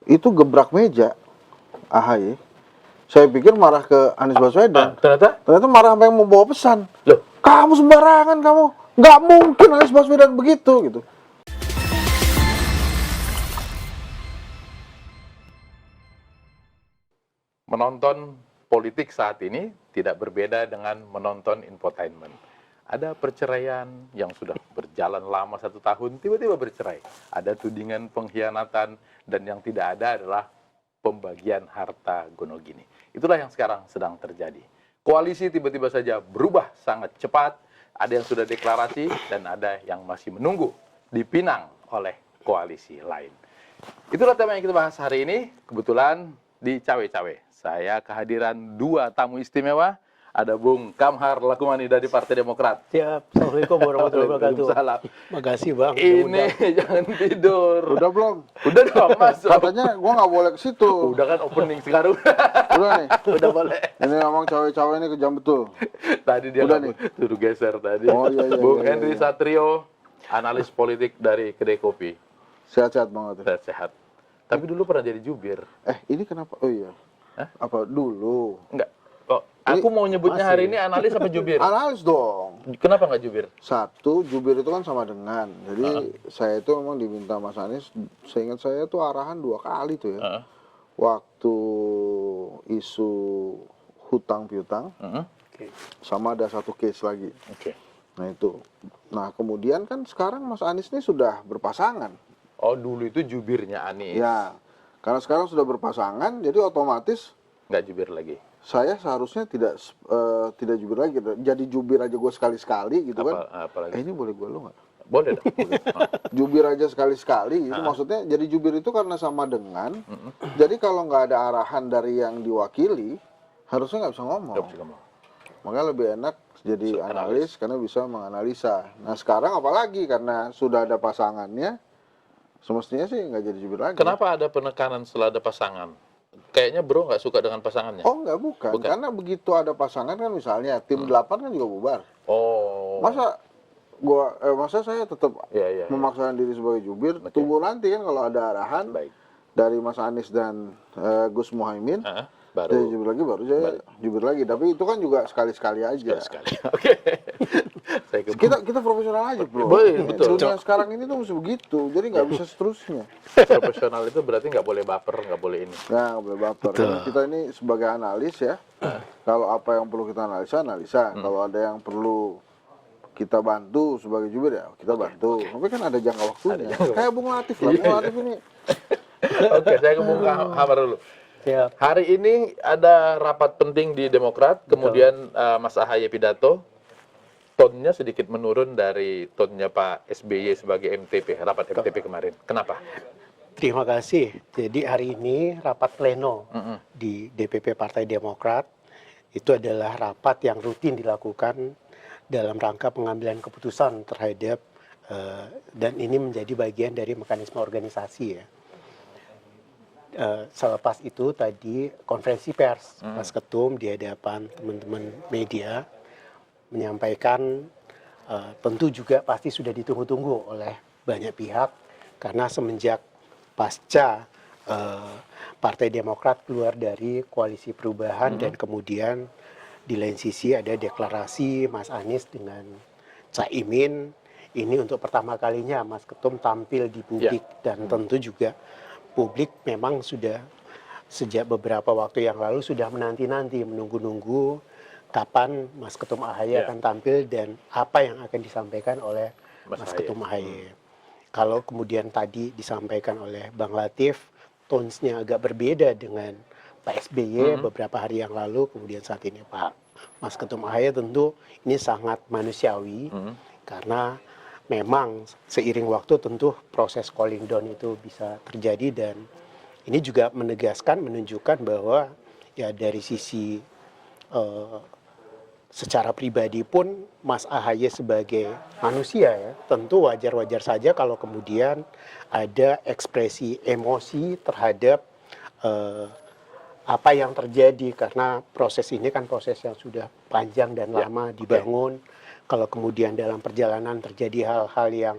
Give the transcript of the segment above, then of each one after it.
itu gebrak meja AHY. Saya pikir marah ke Anies Baswedan. Ternyata marah sampai mau bawa pesan. Loh, Kamu sembarangan kamu. Nggak mungkin Anies Baswedan begitu gitu. menonton politik saat ini tidak berbeda dengan menonton infotainment. Ada perceraian yang sudah berjalan lama 1 tahun, tiba-tiba bercerai. Ada tudingan pengkhianatan, dan yang tidak ada adalah pembagian harta gonogini. Itulah yang sekarang sedang terjadi. Koalisi tiba-tiba saja berubah sangat cepat, ada yang sudah deklarasi, dan ada yang masih menunggu dipinang oleh koalisi lain. Itulah tema yang kita bahas hari ini, kebetulan di Cawe-Cawe. Saya kehadiran 2 tamu istimewa, ada Bung Kamhar Lakumani dari Partai Demokrat. Siap. Assalamualaikum warahmatullahi wabarakatuh. Waalaikumsalam. Makasih Bang. Ini jangan tidur. Udah belum? Udah dong, masuk. Katanya gua nggak boleh ke situ. Udah kan opening sekarang. Udah nih. Udah boleh. Ini ngomong cawe-cawe ini kejam betul. Tadi dia Udah nggak suruh geser tadi. Oh, iya, Bung iya, Henry iya. Satrio, analis politik dari Kedai Kopi. Sehat-sehat banget. Sehat. Tapi dulu pernah jadi jubir. Ini kenapa? Oh iya. Hah? Apa dulu? Enggak. Oh, aku mau nyebutnya hari ini analis apa jubir? Analis dong. Kenapa nggak jubir? Satu, jubir itu kan sama dengan. Jadi saya itu memang diminta Mas Anies, seingat saya tuh arahan 2 kali tuh ya. Waktu isu hutang piutang, sama ada 1 case lagi. Oke. Nah itu. Nah kemudian kan sekarang Mas Anies ini sudah berpasangan. Oh, dulu itu jubirnya Anies. Ya, karena sekarang sudah berpasangan, jadi otomatis Nggak jubir lagi. saya seharusnya tidak jubir lagi. Jadi jubir aja gue sekali-sekali gitu kan. Apalagi? Ini boleh gue lo nggak? Boleh dong. Boleh. Jubir aja sekali-sekali itu maksudnya jadi jubir itu karena sama dengan jadi kalau nggak ada arahan dari yang diwakili harusnya nggak bisa ngomong. Nggak bisa ngomong. Makanya lebih enak jadi analis karena bisa menganalisa. Nah sekarang apalagi karena sudah ada pasangannya semestinya sih nggak jadi jubir lagi. Kenapa ada penekanan setelah ada pasangan? Kayaknya bro nggak suka dengan pasangannya. Oh nggak bukan. Karena begitu ada pasangan kan misalnya tim 8 kan juga bubar. Oh. Masa saya tetap memaksakan diri sebagai jubir. Tunggu nanti kan kalau ada arahan dari Mas Anies dan Gus Muhaimin, baru baru saya jubir lagi. Tapi itu kan juga sekali-sekali aja. Sekali. Oke. Kita profesional aja bro. Betul. Dunia sekarang ini tuh mesti begitu. Jadi nggak bisa seterusnya. Profesional itu berarti nggak boleh baper, nggak boleh ini. Nah, nggak boleh baper. Karena kita ini sebagai analis ya. Kalau apa yang perlu kita analisa. Kalau ada yang perlu kita bantu sebagai jubir ya kita bantu. Tapi kan ada jangka waktunya. Kayak Bung Latif lah. Bung Latif ini. Oke, saya ke Bung Kamhar dulu. Siap. Hari ini ada rapat penting di Demokrat, kemudian Mas AHY pidato, tonnya sedikit menurun dari tonnya Pak SBY sebagai MTP, rapat MTP kemarin. Kenapa? Terima kasih. Jadi hari ini rapat pleno di DPP Partai Demokrat itu adalah rapat yang rutin dilakukan dalam rangka pengambilan keputusan terhadap dan ini menjadi bagian dari mekanisme organisasi ya. Selepas itu tadi konferensi pers Mas Ketum di hadapan teman-teman media menyampaikan tentu juga pasti sudah ditunggu-tunggu oleh banyak pihak karena semenjak pasca Partai Demokrat keluar dari koalisi perubahan dan kemudian di lain sisi ada deklarasi Mas Anies dengan Caimin ini untuk pertama kalinya Mas Ketum tampil di publik dan tentu juga publik memang sudah sejak beberapa waktu yang lalu sudah menanti-nanti menunggu-nunggu kapan Mas Ketum AHY akan tampil dan apa yang akan disampaikan oleh Mas Ketum AHY. Kalau kemudian tadi disampaikan oleh Bang Latif, tones-nya agak berbeda dengan Pak SBY beberapa hari yang lalu, kemudian saat ini Pak Mas Ketum AHY tentu ini sangat manusiawi karena memang seiring waktu tentu proses cooling down itu bisa terjadi dan ini juga menunjukkan bahwa ya dari sisi secara pribadi pun Mas AHY sebagai manusia ya tentu wajar-wajar saja kalau kemudian ada ekspresi emosi terhadap apa yang terjadi karena proses ini kan proses yang sudah panjang dan lama dibangun. Kalau kemudian dalam perjalanan terjadi hal-hal yang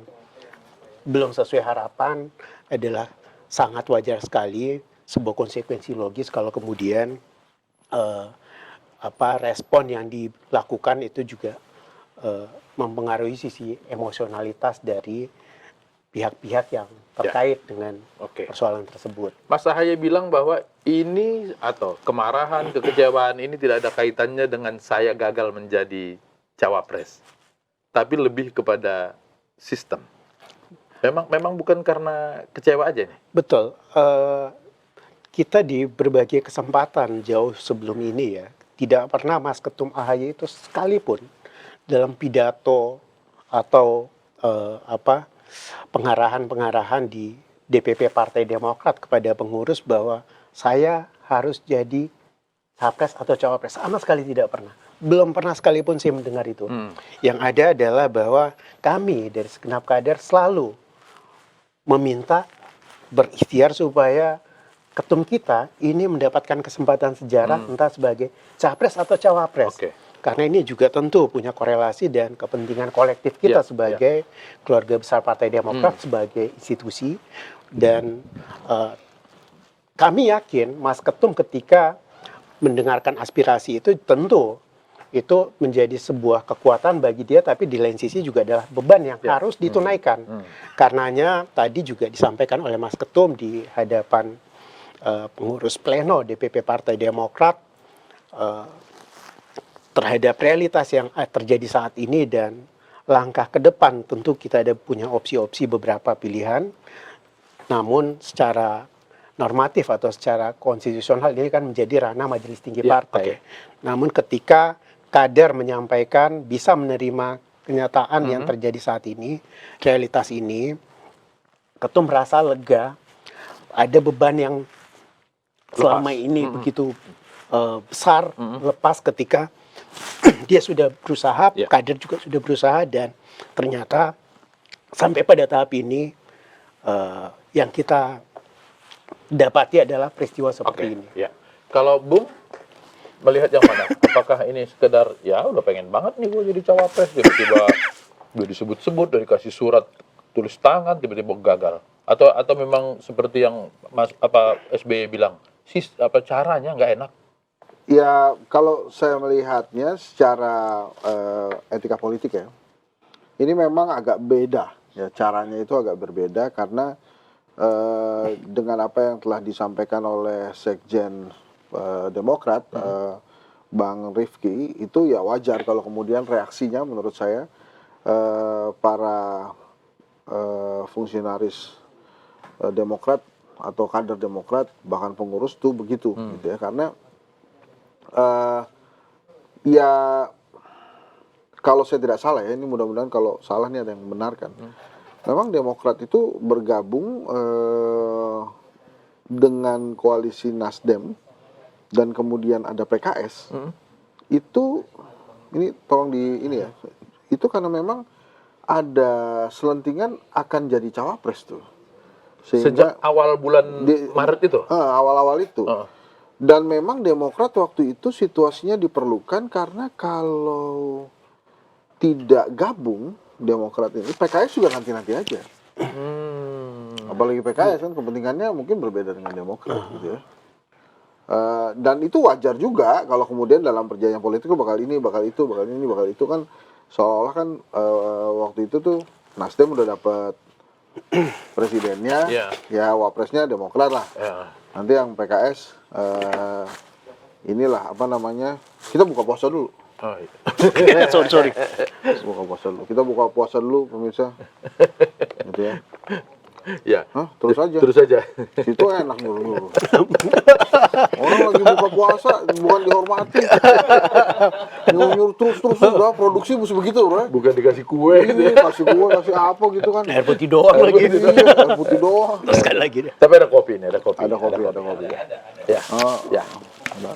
belum sesuai harapan adalah sangat wajar sekali, sebuah konsekuensi logis kalau kemudian respon yang dilakukan itu juga mempengaruhi sisi emosionalitas dari pihak-pihak yang terkait dengan persoalan tersebut. Mas Ahaye bilang bahwa ini atau kemarahan, kekecewaan ini tidak ada kaitannya dengan saya gagal menjadi cawapres, tapi lebih kepada sistem. Memang bukan karena kecewa aja nih. Betul. Kita di berbagai kesempatan jauh sebelum ini ya, tidak pernah Mas Ketum Ahaye itu sekalipun dalam pidato atau pengarahan-pengarahan di DPP Partai Demokrat kepada pengurus bahwa saya harus jadi capres atau cawapres, sama sekali tidak pernah. Belum pernah sekalipun saya mendengar itu. Yang ada adalah bahwa kami dari segenap kader selalu meminta berikhtiar supaya ketum kita ini mendapatkan kesempatan sejarah entah sebagai capres atau cawapres. Karena ini juga tentu punya korelasi dan kepentingan kolektif kita sebagai keluarga besar Partai Demokrat, sebagai institusi. Dan kami yakin Mas Ketum ketika mendengarkan aspirasi itu tentu itu menjadi sebuah kekuatan bagi dia, tapi di lain sisi juga adalah beban yang harus ditunaikan. Karenanya tadi juga disampaikan oleh Mas Ketum di hadapan pengurus pleno DPP Partai Demokrat terhadap realitas yang terjadi saat ini dan langkah ke depan. Tentu kita ada punya opsi-opsi beberapa pilihan, namun secara normatif atau secara konstitusional ini kan menjadi ranah Majelis Tinggi Partai. Namun ketika kader menyampaikan bisa menerima kenyataan yang terjadi saat ini, realitas ini, Ketum merasa lega, ada beban yang selama ini begitu besar lepas ketika dia sudah berusaha, kader juga sudah berusaha, dan ternyata sampai pada tahap ini yang kita dapati adalah peristiwa seperti ini. Kalau Bung melihat yang mana? Apakah ini sekedar ya udah pengen banget nih gue jadi cawapres, tiba-tiba udah disebut-sebut, udah dikasih surat tulis tangan, tiba-tiba gagal? Atau memang seperti yang SBY bilang, caranya nggak enak? Ya, kalau saya melihatnya secara etika politik ya, ini memang agak beda. Ya, caranya itu agak berbeda karena dengan apa yang telah disampaikan oleh Sekjen Demokrat, Bang Rifki, itu ya wajar kalau kemudian reaksinya menurut saya para fungsionaris Demokrat atau kader Demokrat, bahkan pengurus tuh begitu, gitu ya, karena ya kalau saya tidak salah ya, ini mudah-mudahan kalau salah nih ada yang membenarkan. Memang Demokrat itu bergabung dengan koalisi Nasdem dan kemudian ada PKS. Itu ini tolong ini ya. Itu karena memang ada selentingan akan jadi cawapres tuh. Sejak awal bulan Maret itu? Awal-awal itu. Dan memang Demokrat waktu itu situasinya diperlukan karena kalau tidak gabung Demokrat ini, PKS juga nanti-nanti aja. Apalagi PKS kan kepentingannya mungkin berbeda dengan Demokrat gitu ya. Dan itu wajar juga kalau kemudian dalam perjanjian politik bakal ini, bakal itu, bakal ini, bakal itu kan seolah kan waktu itu tuh Nasdem udah dapat presidennya, ya wapresnya Demokrat lah. Nanti yang PKS inilah apa namanya, kita buka puasa dulu. sorry. Buka puasa dulu. Kita buka puasa dulu pemirsa. Gitu ya. Ya. Terus aja. Terus aja. Itu enak nyuruh-nyuruh. Orang lagi buka puasa bukan dihormati. Nyuruh-nyuruh terus udah produksi mesti begitu, bro. Bukan dikasih kue gitu ya. Kasih kue, kasih apa gitu kan. Air putih doang lagi. Iya, air putih doang. Sekali lagi deh. Tapi ada kopi nih, ada kopi. Ada kopi. Ya. Ya.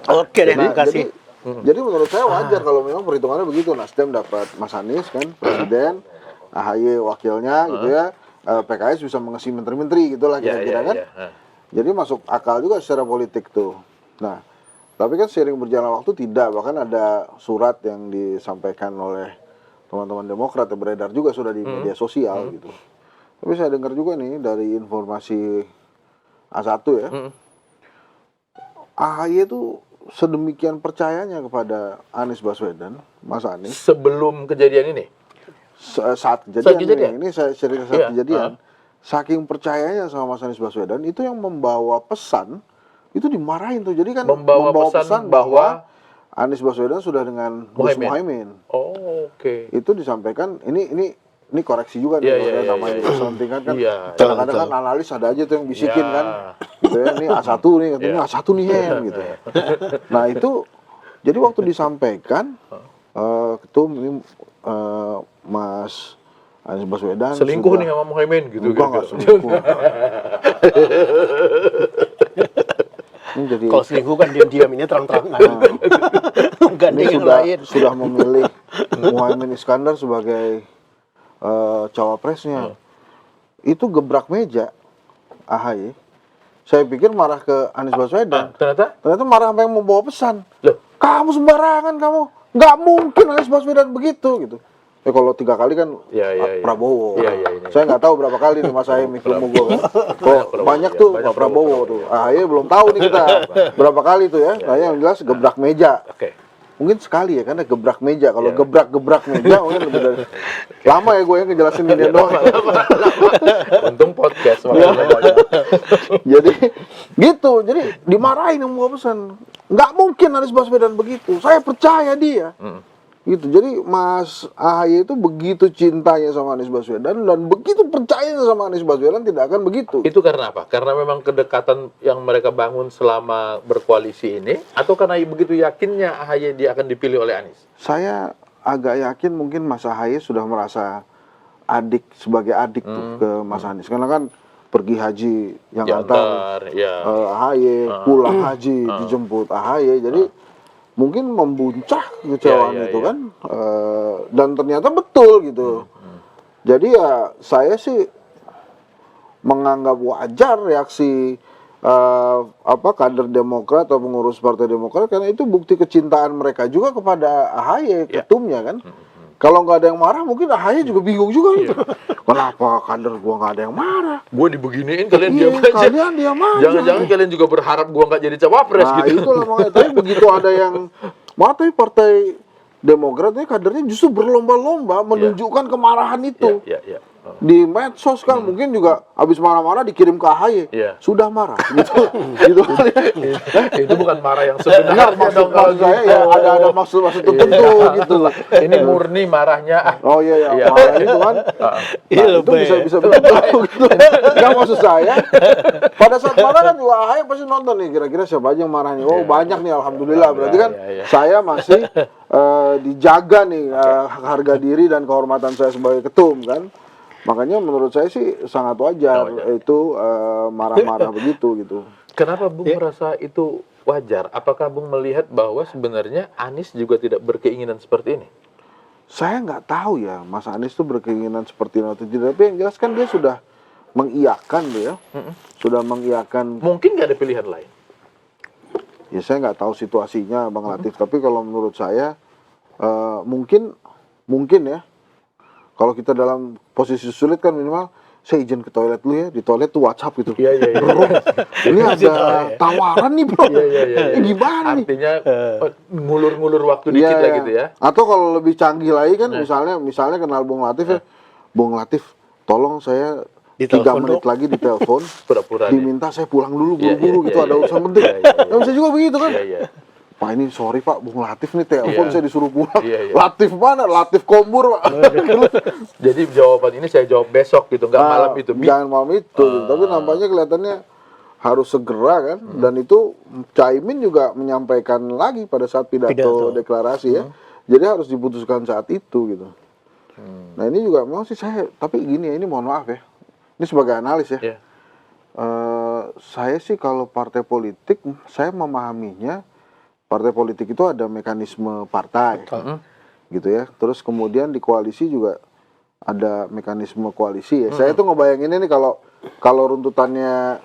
Oke deh, terima kasih. Jadi menurut saya wajar kalau memang perhitungannya begitu. Nasdem dapat Mas Anies kan, presiden, AHY wakilnya gitu ya. PKS bisa mengisi menteri-menteri gitulah kira-kira kan. Jadi masuk akal juga secara politik tuh. Nah, tapi kan seiring berjalan waktu tidak, bahkan ada surat yang disampaikan oleh teman-teman Demokrat yang beredar juga sudah di media sosial gitu. Tapi saya dengar juga nih dari informasi A1 ya. AHY itu sedemikian percayanya kepada Anies Baswedan, Mas Anies, Sebelum kejadian ini. saat Saat kejadian, kejadian? ini saya cerita saat Iya, kejadian, saking percayanya sama Mas Anies Baswedan itu yang membawa pesan itu dimarahin tuh. Jadi kan Membawa pesan bahwa Anies Baswedan sudah dengan Gus Muhaimin. Muhaimin. Oh, oke. Itu disampaikan, ini koreksi juga nih, Iya, kalau iya, namanya iya, juga iya. selentingan kan, Iya, kadang-kadang betul. kan analis ada aja tuh yang bisikin Iya. kan, gitu ya, ini A1 nih, katanya Iya. A1 nih Hen, gitu. Nah itu, jadi waktu disampaikan, ketum ini Mas Anies Baswedan Selingkuh sudah- nih sama Muhaimin gitu. Enggak, enggak selingkuh. Ini jadi Kalau selingkuh kan diam-diam, ini terang-terangan. Gandeng ini yang lain. sudah memilih Muhaimin Iskandar sebagai cawapresnya. Itu gebrak meja AHY. Saya pikir marah ke Anies Baswedan. Ternyata marah sampai membawa pesan. Loh. Kamu sembarangan kamu. Nggak mungkin Anies Baswedan begitu gitu. Ya kalau 3 kali kan Iya. Prabowo. Iya, ini. Saya nggak tahu berapa kali nih Mas Ahy mikir gue kan. Kok banyak tuh Banyak Pak Prabowo tuh. AHY belum tahu nih kita berapa kali tuh ya. Nah yang jelas gebrak meja. Oke. Mungkin sekali ya karena gebrak meja. Kalau gebrak meja mungkin lebih dari lama ya gue yang ngejelasin ini doang. Untung podcast. Iya. Jadi gitu. Jadi dimarahin yang mau pesan. Nggak mungkin Anies Baswedan begitu. Saya percaya dia. Gitu. Jadi Mas AHY itu begitu cintanya sama Anies Baswedan dan begitu percayanya sama Anies Baswedan tidak akan begitu. Itu karena apa? Karena memang kedekatan yang mereka bangun selama berkoalisi ini, atau karena begitu yakinnya AHY dia akan dipilih oleh Anies? Saya agak yakin mungkin Mas AHY sudah merasa sebagai adik tuh ke Mas Anies. Karena kan pergi haji yang antar ya. AHY, pulang haji dijemput AHY. Jadi mungkin membuncah kecewaan itu kan. Dan ternyata betul gitu. Jadi ya saya sih menganggap wajar reaksi kader Demokrat atau pengurus Partai Demokrat, karena itu bukti kecintaan mereka juga kepada AHY, ketumnya kan. Kalau nggak ada yang marah, mungkin AHY juga bingung juga gitu. Kenapa kader gua nggak ada yang marah? Gue dibeginiin, kalian Iya, diam aja. kalian diam aja. Jangan-jangan kalian juga berharap gua nggak jadi cawapres Nah gitu. itulah makanya. Tapi begitu ada yang tapi Partai Demokrat ini kadernya justru berlomba-lomba menunjukkan kemarahan itu. Iya. Di medsos kan mungkin juga habis marah-marah dikirim ke AHY. Iya. Sudah marah gitu. Gitu kan. Itu bukan marah yang Enggak, sebenarnya dong kalau maksud saya gitu. ya ada maksud-maksud tertentu gitu. Ini murni marahnya. Oh iya, Iya. marah itu kan. Iya, Nah, itu lebay. bisa begitu gitu. Enggak, maksud saya pada saat marah kan juga AHY pasti nonton nih kira-kira siapa aja yang marahnya. Oh, banyak nih alhamdulillah. Berarti kan Iya. saya masih dijaga nih harga diri dan kehormatan saya sebagai ketum kan. Makanya menurut saya sih sangat wajar itu marah-marah begitu gitu. Kenapa Bung merasa itu wajar? Apakah Bung melihat bahwa sebenarnya Anies juga tidak berkeinginan seperti ini? Saya nggak tahu ya Mas Anies tuh berkeinginan seperti itu atau tidak. Tapi yang jelas kan dia sudah mengiyakan tuh ya. Sudah mengiyakan. Mungkin nggak ada pilihan lain. Ya saya nggak tahu situasinya Bang Latif. Tapi kalau menurut saya mungkin ya. Kalau kita dalam posisi sulit kan minimal saya izin ke toilet dulu ya, di toilet tuh WhatsApp gitu. Iya. Bro, ini ada tawaran nih bro. Iya. Gimana nih? Artinya ngulur-ngulur waktu dikit lah gitu ya. Atau kalau lebih canggih lagi kan misalnya kenal Bung Latif ya. Bung Latif, tolong saya 3 menit lagi ditelepon. Pura-pura. Diminta saya pulang dulu buru-buru gitu, ada urusan penting. Nggak bisa juga begitu kan? Iya. Pak ini sorry Pak, Bung Latif nih telepon saya disuruh pulang. Iya. Latif mana? Latif Kombur Pak. Jadi jawaban ini saya jawab besok gitu, nggak malam itu. Jangan malam itu, gitu. Tapi nampaknya kelihatannya harus segera kan. Dan itu Caimin juga menyampaikan lagi pada saat pidato deklarasi ya. Jadi harus diputuskan saat itu gitu. Nah ini juga memang sih saya, tapi gini ya, ini mohon maaf ya. Ini sebagai analis ya. Iya. Saya sih kalau partai politik, saya memahaminya partai politik itu ada mekanisme partai, gitu ya. Terus kemudian di koalisi juga ada mekanisme koalisi ya. Saya tuh ngebayangin ini kalau runtutannya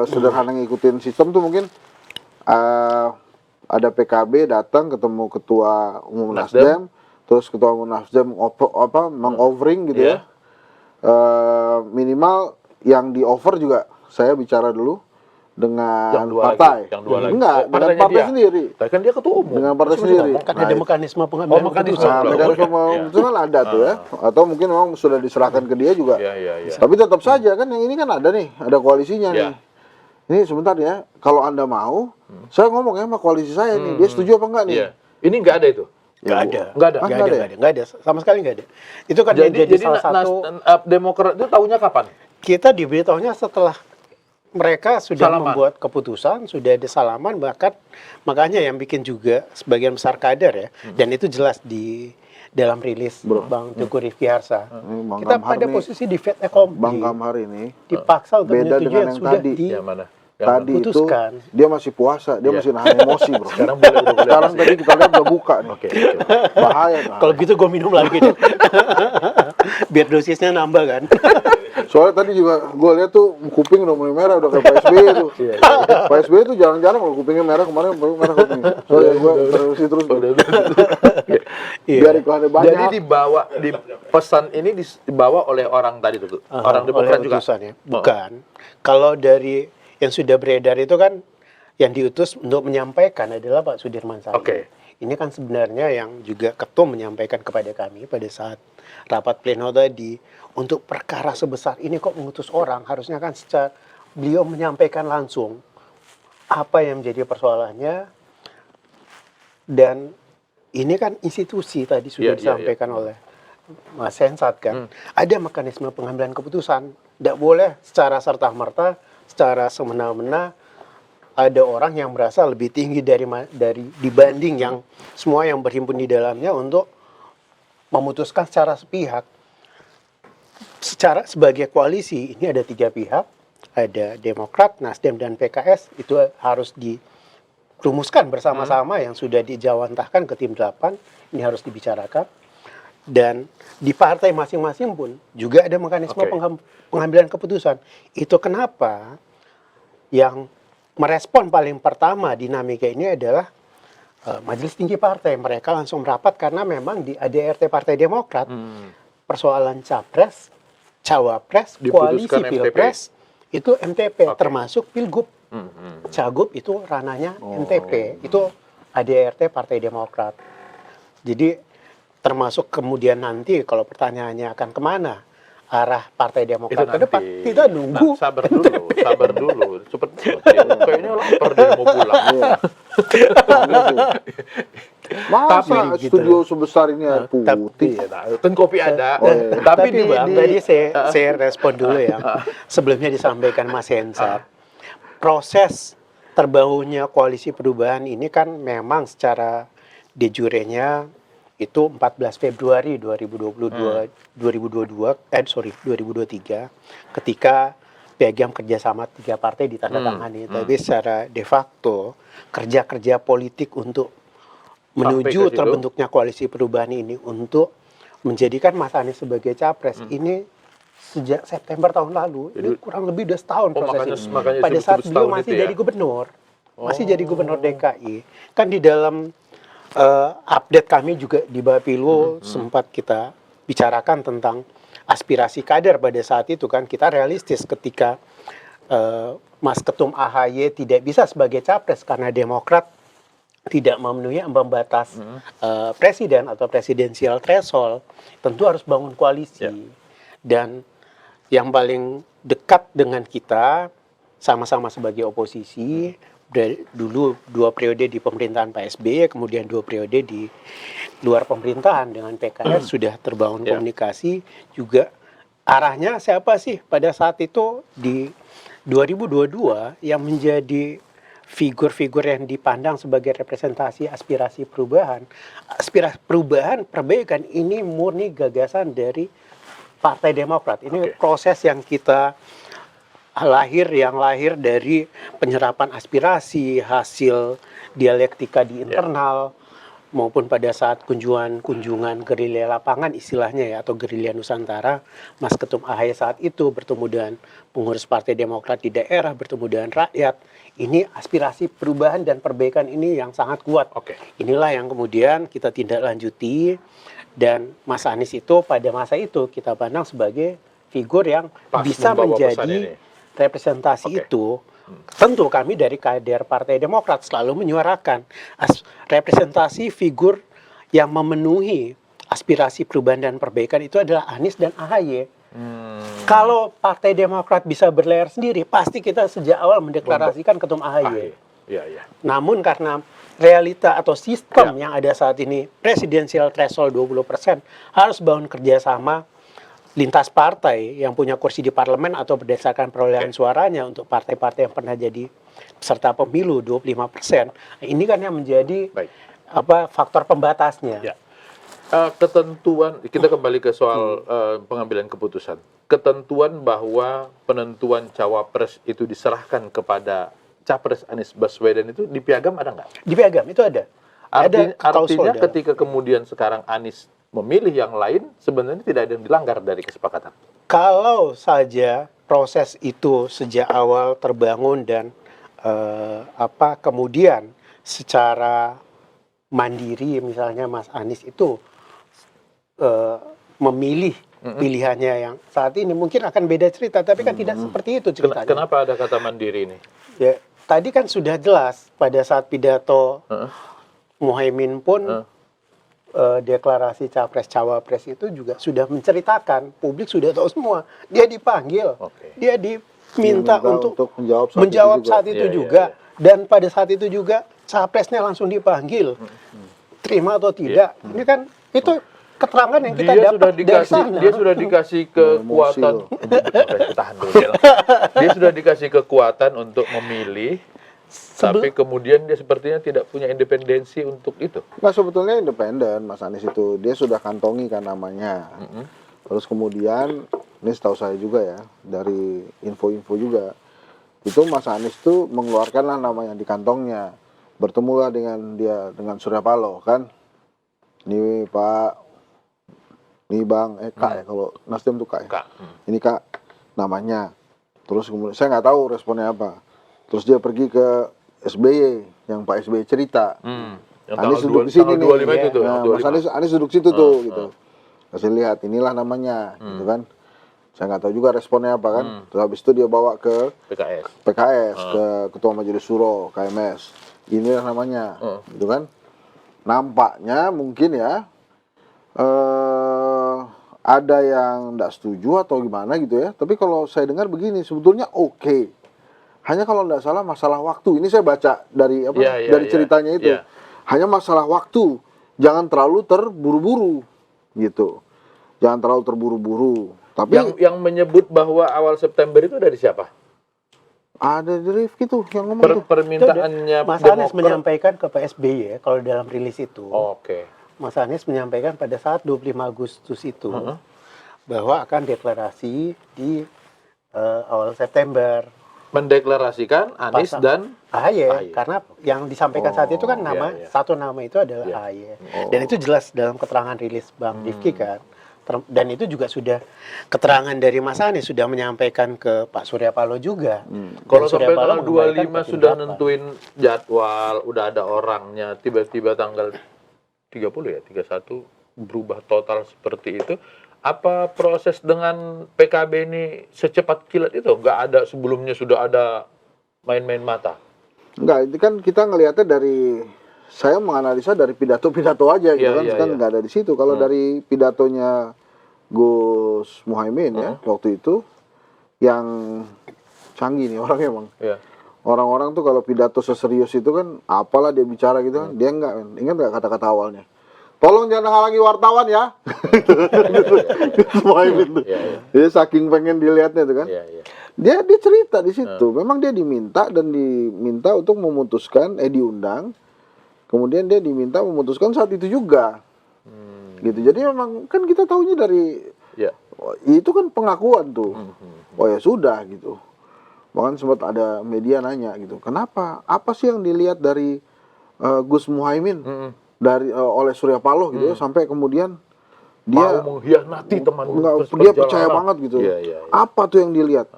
sederhana ngikutin sistem tuh mungkin ada PKB datang ketemu ketua umum Nasdem, terus ketua umum Nasdem mengovering gitu ya. Minimal yang di offer juga saya bicara dulu dengan Yang dua partai. lagi, yang dua lagi. Enggak, Oh, dengan partainya partai dia. sendiri. Tapi kan dia ketua umum. Dengan partai Masih sendiri. ngomong. Kan Nah, ada mekanisme pengambilan mekanisme. keputusan. Nah, Belum mekanisme boleh. pengambilan keputusan kan ada tuh ya. Atau mungkin memang sudah diserahkan ke dia juga. Iya. Tapi tetap saja kan yang ini kan ada nih, ada koalisinya Iya. nih. Ini sebentar ya, kalau Anda mau, saya ngomong ya sama koalisi saya nih, dia setuju apa enggak nih? Iya. Ini nggak ada itu. Nggak ada. Nggak ada. Nggak ada. Sama sekali nggak ada. Itu kan yang jadi salah satu. Demokrat itu tahunya kapan? Kita diberitahunya setelah mereka sudah Salaman. membuat keputusan, sudah ada salaman, bahkan makanya yang bikin juga sebagian besar kader ya, dan itu jelas di dalam rilis Bang Teguh Rifki Harsa. Bang Kita Kamhar pada nih, posisi di fit accompli, Bang Kamhar ini dipaksa untuk beda menyetujui dengan yang yang sudah tadi. di Yang mana? tadi itu putuskan. dia masih puasa, dia Iya. masih nahan emosi bro. Sekarang boleh. Sekarang tadi kita lihat udah buka nih. Oke. Bahaya kan. Kalau gitu gue minum lagi deh. Biar dosisnya nambah kan. Soalnya tadi juga gue lihat tuh kuping udah mulai merah, udah kayak Pak SBY tuh. Pak SBY tuh jarang-jarang kalau kupingnya merah, kemarin merah kupingnya. Soalnya gue terus biar iklannya banyak. Jadi di pesan ini dibawa oleh orang tadi tuh. Orang Demokrat Oleh juga. utusannya. Bukan. Kalau dari yang sudah beredar itu kan yang diutus untuk menyampaikan adalah Pak Sudirman Said. Oke. Ini kan sebenarnya yang juga ketum menyampaikan kepada kami pada saat rapat pleno tadi, untuk perkara sebesar ini kok mengutus orang, harusnya kan secara beliau menyampaikan langsung apa yang menjadi persoalannya, dan ini kan institusi tadi sudah Iya. disampaikan oleh Mas Hensat kan, ada mekanisme pengambilan keputusan, tidak boleh secara serta-merta, secara semena-mena ada orang yang merasa lebih tinggi dari dibanding yang semua yang berhimpun di dalamnya untuk memutuskan secara sepihak. Secara sebagai koalisi ini ada 3 pihak, ada Demokrat, Nasdem dan PKS, itu harus dirumuskan bersama-sama yang sudah dijawantahkan ke tim 8, ini harus dibicarakan. Dan di partai masing-masing pun juga ada mekanisme pengambilan keputusan. Itu kenapa yang merespon paling pertama dinamika ini adalah Majelis Tinggi Partai. Mereka langsung merapat karena memang di ADRT Partai Demokrat persoalan capres, cawapres, koalisi Diputuskan pilpres itu MTP, termasuk pilgub. Cagup itu ranahnya MTP, itu ADRT Partai Demokrat. Jadi termasuk kemudian nanti kalau pertanyaannya akan kemana arah Partai Demokrat ke depan, kita nunggu. Sabar dulu, cepet. Kayaknya lapar dia mau pulang. Masa Tapi gitu. studio sebesar ini air putih? Kan kopi ada. Tapi Bang, tadi saya respon dulu ya. Sebelumnya disampaikan Mas Hensat, proses terbangunnya koalisi perubahan ini kan memang secara de jure-nya itu 14 Februari 2023 ketika piagam kerjasama 3 partai ditandatangani. Tapi secara de facto kerja-kerja politik untuk menuju terbentuknya koalisi perubahan ini untuk menjadikan Mas Anies sebagai capres ini sejak September tahun lalu. Ini kurang lebih udah setahun proses ini. Pada saat beliau masih jadi gubernur, masih jadi gubernur DKI. Kan di dalam update kami juga di Bapilu sempat kita bicarakan tentang aspirasi kader pada saat itu kan, kita realistis ketika Mas Ketum AHY tidak bisa sebagai capres karena Demokrat tidak memenuhi ambang batas presiden atau presidensial threshold, tentu harus bangun koalisi. Dan yang paling dekat dengan kita sama-sama sebagai oposisi, dulu 2 periode di pemerintahan Pak SBY, kemudian 2 periode di luar pemerintahan dengan PKS sudah terbangun komunikasi juga. Arahnya siapa sih pada saat itu di 2022 yang menjadi figur-figur yang dipandang sebagai representasi aspirasi perubahan. Aspirasi perubahan perbaikan ini murni gagasan dari Partai Demokrat. Ini proses yang kita yang lahir dari penyerapan aspirasi, hasil dialektika di internal, maupun pada saat kunjungan gerilya lapangan istilahnya ya, atau gerilya Nusantara. Mas Ketum AHY saat itu bertemu dengan pengurus Partai Demokrat di daerah, bertemu dengan rakyat. Ini aspirasi perubahan dan perbaikan ini yang sangat kuat. Inilah yang kemudian kita tindak lanjuti, dan Mas Anies itu pada masa itu kita pandang sebagai figur yang bisa menjadi representasi Oke. itu, tentu kami dari kader Partai Demokrat selalu menyuarakan representasi figur yang memenuhi aspirasi perubahan dan perbaikan itu adalah Anies dan AHY. Kalau Partai Demokrat bisa berlayar sendiri, pasti kita sejak awal mendeklarasikan ketum AHY. Iya. Namun karena realita atau sistem yang ada saat ini, presidensial threshold 20%, harus bangun kerjasama lintas partai yang punya kursi di parlemen atau berdasarkan perolehan suaranya untuk partai-partai yang pernah jadi peserta pemilu 25%. Ini kan yang menjadi faktor pembatasnya. Ya. Ketentuan, kita kembali ke soal pengambilan keputusan. Ketentuan bahwa penentuan cawapres itu diserahkan kepada capres Anies Baswedan itu di Piagam ada nggak? Di Piagam itu ada. Artinya ketika kemudian sekarang Anies memilih yang lain, sebenarnya tidak ada yang dilanggar dari kesepakatan. Kalau saja proses itu sejak awal terbangun dan kemudian secara mandiri, misalnya Mas Anies itu memilih pilihannya yang saat ini mungkin akan beda cerita, tapi kan tidak seperti itu ceritanya. Kenapa ada kata mandiri ini? Ya, tadi kan sudah jelas pada saat pidato Muhaimin pun deklarasi capres-cawapres itu juga sudah menceritakan, publik sudah tahu semua. Dia dipanggil, dia diminta untuk menjawab saat itu juga. Dan pada saat itu juga capresnya langsung dipanggil, terima atau tidak. Ini kan itu keterangan yang kita dapat dari sana. Dia sudah dikasih kekuatan. Tahan dulu. Dia sudah dikasih kekuatan untuk memilih. Tapi kemudian dia sepertinya tidak punya independensi untuk itu. Nah, sebetulnya independen Mas Anies itu. Dia sudah kantongi kan namanya. Terus kemudian, ini setahu saya juga ya, dari info-info juga, itu Mas Anies tuh mengeluarkanlah nama yang di kantongnya. Bertemulah dengan Surya Paloh kan. Ini Pak, ini Bang, Kak ya, kalau Nasdem tuh Kak ya. Ini Kak namanya. Terus kemudian, saya nggak tahu responnya apa. Terus dia pergi ke SBY, yang Pak SBY cerita. Anies duduk di sini nih. Nah, Mas Anies duduk situ tuh, gitu. Kasih lihat, inilah namanya, gitu kan. Saya nggak tahu juga responnya apa kan. Terus habis itu dia bawa ke PKS, ke Ketua Majelis Suro, KMS. Inilah namanya, gitu kan. Nampaknya mungkin ya, ada yang nggak setuju atau gimana gitu ya. Tapi kalau saya dengar begini, sebetulnya oke. Hanya kalau nggak salah masalah waktu. Ini saya baca dari ceritanya itu. Hanya masalah waktu. Jangan terlalu terburu-buru, gitu. Jangan terlalu terburu-buru. Tapi yang menyebut bahwa awal September itu dari siapa? Ada di Rifki tuh yang ngomong tuh. Permintaannya Mas Anies menyampaikan ke Pak SBY ya, kalau dalam rilis itu. Oke. Mas Anies menyampaikan pada saat 25 Agustus itu bahwa akan deklarasi di awal September. Mendeklarasikan Anies dan AHY, karena yang disampaikan saat itu kan satu nama itu adalah AHY. Dan itu jelas dalam keterangan rilis Bang Rifki kan. Dan itu juga sudah keterangan dari Mas Anies sudah menyampaikan ke Pak Surya Paloh juga. Kalau sampai tanggal 25 sudah nentuin jadwal, udah ada orangnya, tiba-tiba tanggal 30 ya, 31 berubah total seperti itu. Apa proses dengan PKB ini secepat kilat itu? Nggak ada sebelumnya sudah ada main-main mata? Enggak, itu kan kita ngelihatnya dari, saya menganalisa dari pidato-pidato aja gitu kan nggak ada di situ. Kalau dari pidatonya Gus Muhaimin ya waktu itu, yang canggih nih orangnya Bang. Orang-orang tuh kalau pidato seserius itu kan, apalah dia bicara gitu kan, dia enggak, ingat nggak kata-kata awalnya? Tolong jangan halangi wartawan ya. Muhaimin tuh. Dia saking pengen dilihatnya tuh kan. Dia cerita di situ. Memang dia diminta untuk memutuskan, diundang. Kemudian dia diminta memutuskan saat itu juga. Gitu. Jadi memang kan kita tahunya dari itu kan pengakuan tuh. Oh ya sudah gitu. Bahkan sempat ada media nanya gitu. Kenapa? Apa sih yang dilihat dari Gus Muhaimin? Oleh Surya Paloh gitu ya, sampai kemudian dia mau mengkhianati teman dia percaya banget gitu. Apa tuh yang dilihat?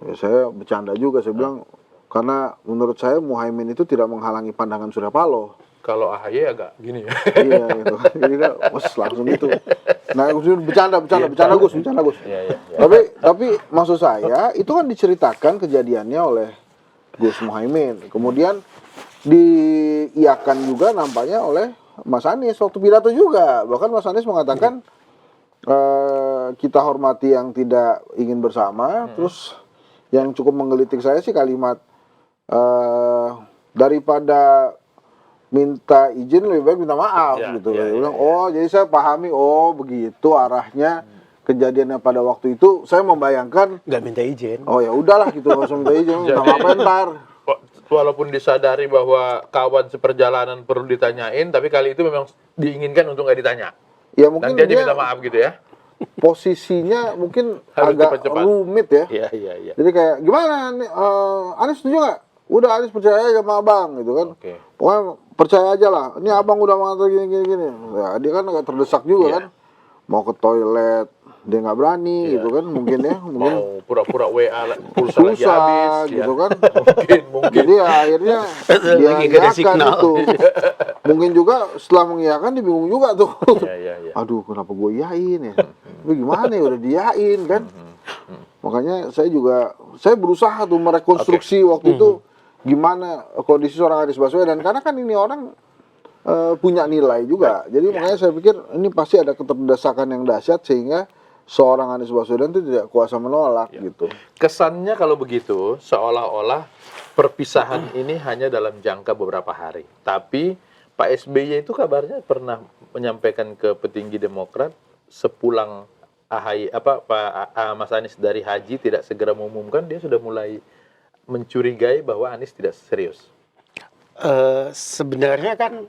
Ya, saya bercanda juga, saya bilang karena menurut saya Muhaimin itu tidak menghalangi pandangan Surya Paloh. Kalau AHY agak gini ya. Iya gitu. Jadi kan langsung gitu. Nah, bercanda Gus. Iya, iya, iya. Tapi maksud saya itu kan diceritakan kejadiannya oleh Gus Muhaimin. Kemudian diiakan juga nampaknya oleh Mas Anies waktu pidato juga. Bahkan Mas Anies mengatakan kita hormati yang tidak ingin bersama. Terus yang cukup menggelitik saya sih kalimat daripada minta izin lebih baik minta maaf gitu. Dia bilang, jadi saya pahami, begitu arahnya kejadiannya pada waktu itu. Saya membayangkan nggak minta izin. Oh ya udahlah gitu, nggak usah minta izin, minta maaf ntar. Walaupun disadari bahwa kawan seperjalanan perlu ditanyain, tapi kali itu memang diinginkan untuk nggak ditanya. Ya mungkin nanti aja dia minta maaf gitu ya. Posisinya mungkin Harus agak cepat-cepat. rumit ya. Iya. Jadi kayak gimana nih, Anies setuju nggak? Udah Anies percaya aja sama abang gitu kan. Oke. Pokoknya percaya aja lah. Ini abang udah mengatakan gini. Ya, dia kan agak terdesak juga kan. Mau ke toilet, dia nggak berani gitu kan. Mungkin ya. Mungkin Mau pura-pura WA pulsa lagi susah habis gitu ya. kan. Mungkin. Jadi ya, akhirnya dia Lagi nggak ada iyakan signal. itu. Mungkin juga setelah mengiyakan dia bingung juga tuh. Iya. Aduh, kenapa gue iyain ya? Tapi gimana ya, udah diain kan? Makanya saya berusaha tuh merekonstruksi waktu itu gimana kondisi seorang Anies Baswedan, karena kan ini orang punya nilai juga. Jadi makanya saya pikir ini pasti ada keterdesakan yang dahsyat sehingga seorang Anies Baswedan itu tidak kuasa menolak gitu. Kesannya kalau begitu seolah-olah perpisahan ini hanya dalam jangka beberapa hari. Tapi Pak SBY itu kabarnya pernah menyampaikan ke petinggi Demokrat sepulang Mas Anies dari haji tidak segera mengumumkan, dia sudah mulai mencurigai bahwa Anies tidak serius. Sebenarnya kan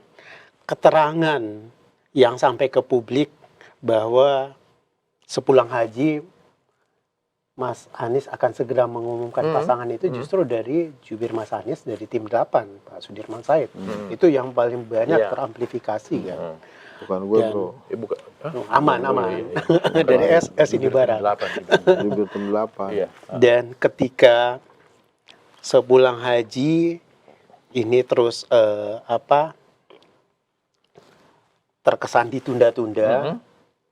keterangan yang sampai ke publik bahwa sepulang haji Mas Anies akan segera mengumumkan pasangan itu justru dari jubir Mas Anies dari tim 8 Pak Sudirman Said. Itu yang paling banyak teramplifikasi kan. Bukan gue bro. Bukan. Aman. Dari S ini barat. Jubir tim 8. Iya. Dan ketika sepulang haji ini terus terkesan ditunda-tunda,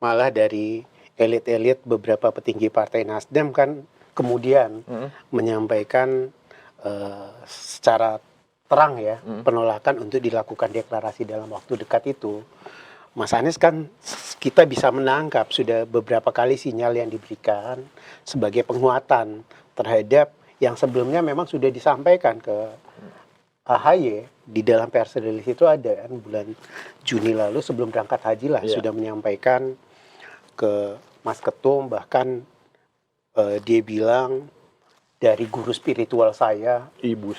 malah dari elit-elit beberapa petinggi Partai Nasdem kan kemudian menyampaikan secara terang ya penolakan untuk dilakukan deklarasi dalam waktu dekat itu. Mas Anies kan kita bisa menangkap sudah beberapa kali sinyal yang diberikan sebagai penguatan terhadap yang sebelumnya memang sudah disampaikan ke AHY di dalam press release itu ada kan bulan Juni lalu sebelum berangkat haji lah sudah menyampaikan ke Mas Ketum, bahkan dia bilang dari guru spiritual saya, ibu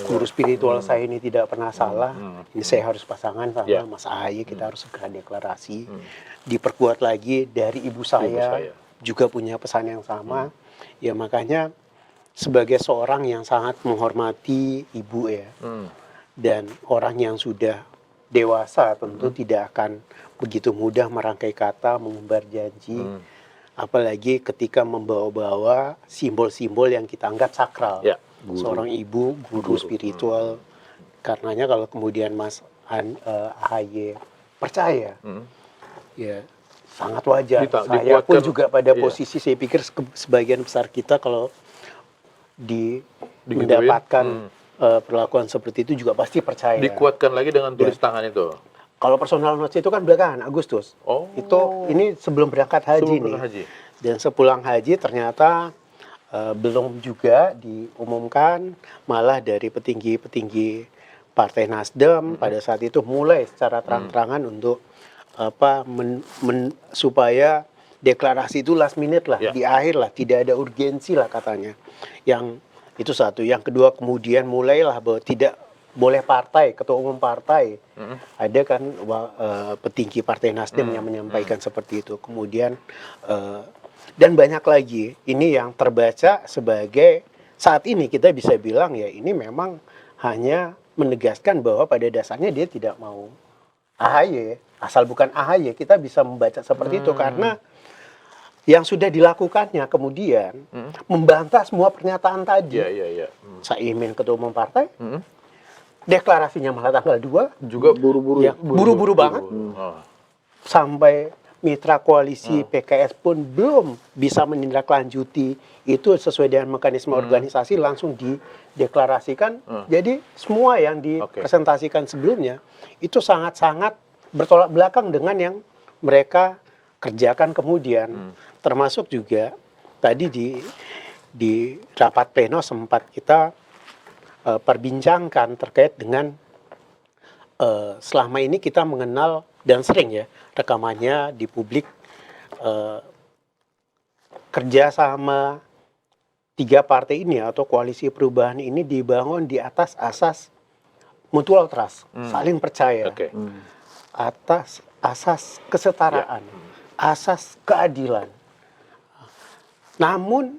guru spiritual saya ini tidak pernah salah. Ini saya harus pasangan sama Mas AHY, kita harus segera deklarasi. Diperkuat lagi dari ibu saya juga punya pesan yang sama. Ya makanya sebagai seorang yang sangat menghormati ibu ya, dan orang yang sudah dewasa tentu tidak akan begitu mudah merangkai kata, mengumbar janji, apalagi ketika membawa-bawa simbol-simbol yang kita anggap sakral. Seorang ibu, guru spiritual. Karenanya kalau kemudian Mas AHY percaya, ya sangat wajar. Saya pun juga pada posisi, saya pikir sebagian besar kita kalau mendapatkan perlakuan seperti itu juga pasti percaya. Dikuatkan lagi dengan tulis tangan itu. Kalau personal notes itu kan belakangan Agustus. Ini sebelum berangkat haji Dan sepulang haji ternyata belum juga diumumkan, malah dari petinggi-petinggi Partai Nasdem pada saat itu mulai secara terang-terangan untuk supaya deklarasi itu last minute lah, di akhir lah, tidak ada urgensi lah katanya. Yang itu satu. Yang kedua kemudian mulailah bahwa tidak boleh partai, ketua umum partai. Ada kan petinggi Partai Nasdem yang menyampaikan seperti itu. Kemudian dan banyak lagi. Ini yang terbaca sebagai saat ini kita bisa bilang ya ini memang hanya menegaskan bahwa pada dasarnya dia tidak mau AHY. Asal bukan AHY kita bisa membaca seperti itu karena yang sudah dilakukannya kemudian membantah semua pernyataan tadi. Caimin ketua umum partai deklarasinya malah tanggal 2, Juga Buru-buru. ya, buru-buru banget. Oh. Sampai mitra koalisi PKS pun belum bisa menindaklanjuti itu sesuai dengan mekanisme organisasi, langsung dideklarasikan. Jadi semua yang dipresentasikan sebelumnya itu sangat-sangat bertolak belakang dengan yang mereka kerjakan kemudian. Termasuk juga tadi di rapat pleno sempat kita perbincangkan terkait dengan selama ini kita mengenal dan sering ya rekamannya di publik kerjasama 3 partai ini atau koalisi perubahan ini dibangun di atas asas mutual trust, saling percaya, atas asas kesetaraan, asas keadilan. Namun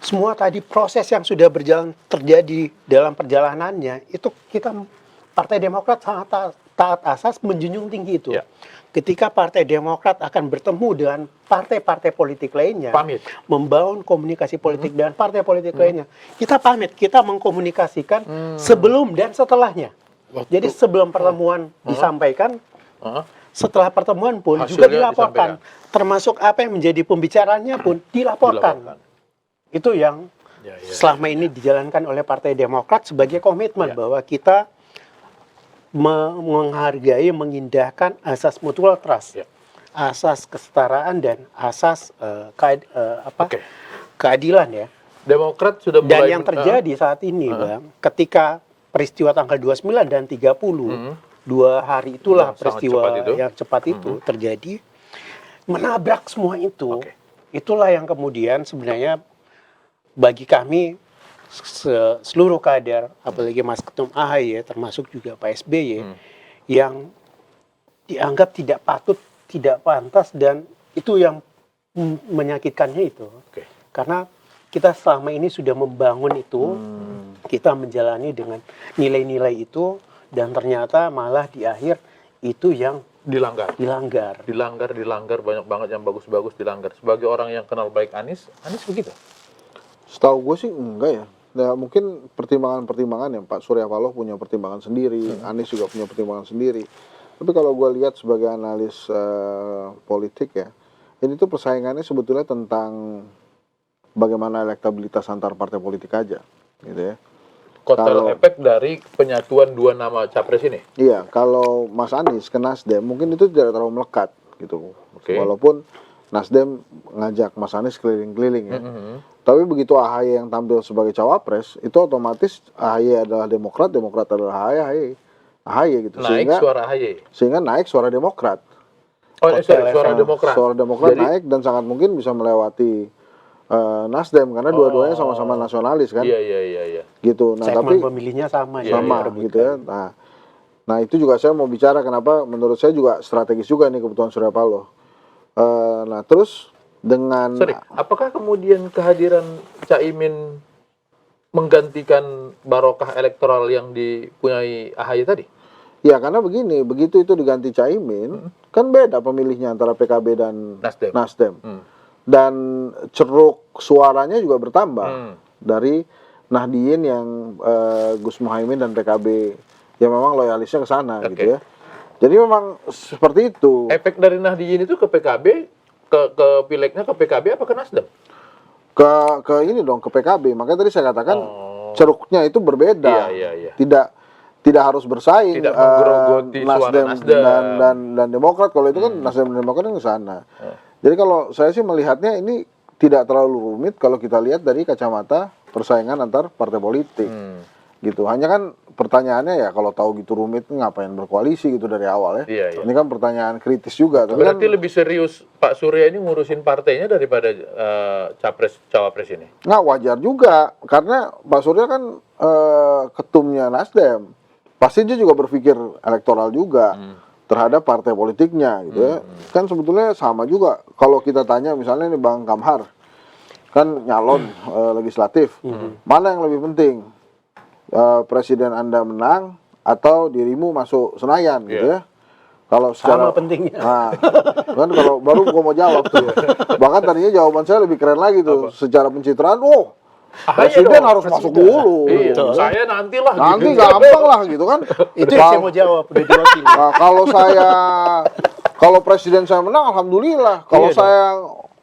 semua tadi proses yang sudah berjalan terjadi dalam perjalanannya itu kita Partai Demokrat sangat taat asas, menjunjung tinggi itu. Ya. Ketika Partai Demokrat akan bertemu dengan partai-partai politik lainnya, Pamit. membangun komunikasi politik dengan partai politik lainnya, kita pamit, kita mengkomunikasikan sebelum dan setelahnya. Jadi sebelum pertemuan disampaikan, setelah pertemuan pun Hasilnya juga dilaporkan, termasuk apa yang menjadi pembicaranya pun dilaporkan. Itu yang selama ini dijalankan oleh Partai Demokrat sebagai komitmen bahwa kita menghargai, mengindahkan asas mutual trust, asas kesetaraan dan asas keadilan ya. Demokrat sudah mulai. Dan yang terjadi saat ini, Bang, ketika peristiwa tanggal 29 dan 30, 2 hari itulah peristiwa yang cepat itu terjadi, menabrak semua itu. Itulah yang kemudian sebenarnya bagi kami seluruh kader, apalagi Mas Ketum AHY, termasuk juga Pak SBY, yang dianggap tidak patut, tidak pantas, dan itu yang menyakitkannya itu. Karena kita selama ini sudah membangun itu, kita menjalani dengan nilai-nilai itu, dan ternyata malah di akhir itu yang dilanggar, banyak banget yang bagus-bagus dilanggar. Sebagai orang yang kenal baik Anies begitu? Setahu gue sih enggak ya. Nah, mungkin pertimbangan-pertimbangan ya, Pak Surya Paloh punya pertimbangan sendiri, Anies juga punya pertimbangan sendiri. Tapi kalau gue lihat sebagai analis politik ya, ini tuh persaingannya sebetulnya tentang bagaimana elektabilitas antar partai politik aja, gitu ya. Kotel efek dari penyatuan 2 nama capres ini? Iya, kalau Mas Anies ke Nasdem mungkin itu tidak terlalu melekat gitu. Walaupun Nasdem ngajak Mas Anies keliling-keliling ya. Tapi begitu AHY yang tampil sebagai cawapres, itu otomatis AHY adalah Demokrat, Demokrat adalah AHY gitu. Naik suara AHY. Sehingga naik suara Demokrat. Suara Demokrat. Suara Demokrat naik dan sangat mungkin bisa melewati Nasdem karena dua-duanya sama-sama nasionalis kan. Iya. Gitu. Nah, segmen tapi pemilihnya sama gitu ya. Nah, itu juga saya mau bicara kenapa menurut saya juga strategis juga nih kebutuhan Surya Paloh. Nah, terus dengan apakah kemudian kehadiran Caimin menggantikan barokah elektoral yang dipunyai AHY tadi? Ya, karena begini, begitu itu diganti Caimin, kan beda pemilihnya antara PKB dan Nasdem. Dan ceruk suaranya juga bertambah dari Nahdien yang Gus Muhaimin dan PKB yang memang loyalisnya ke sana gitu ya. Jadi memang seperti itu. Efek dari Nahdien itu ke PKB, ke pileknya ke PKB apa ke Nasdem? Ke ini dong, ke PKB. Makanya tadi saya katakan ceruknya itu berbeda. Iya. Tidak harus bersaing. Tidak menggerogoti Nasdem suara dan Demokrat. Kalau itu kan Nasdem dan Demokrat ke sana. Jadi kalau saya sih melihatnya ini tidak terlalu rumit kalau kita lihat dari kacamata persaingan antar partai politik. Gitu. Hanya kan pertanyaannya ya kalau tahu gitu rumit ngapain berkoalisi gitu dari awal ya. Iya. Ini kan pertanyaan kritis juga. Berarti lebih serius Pak Surya ini ngurusin partainya daripada cawapres ini? Nah, wajar juga karena Pak Surya kan ketumnya Nasdem. Pasti dia juga berpikir elektoral juga terhadap partai politiknya gitu ya. Kan sebetulnya sama juga kalau kita tanya misalnya nih Bang Kamhar kan nyalon legislatif. Mana yang lebih penting? Presiden Anda menang atau dirimu masuk Senayan gitu ya. Kalau secara sama pentingnya. Nah, kan kalau baru gua mau jawab tuh. Bahkan tadinya jawaban saya lebih keren lagi tuh. Secara pencitraan, Presiden dong, harus masuk dulu. Iya, gitu kan. saya nantilah. Nanti gitu. gampang lah gitu kan. Itu yang saya mau jawab, udah diwakili. Nah, kalau presiden saya menang, alhamdulillah. Kalau Iya saya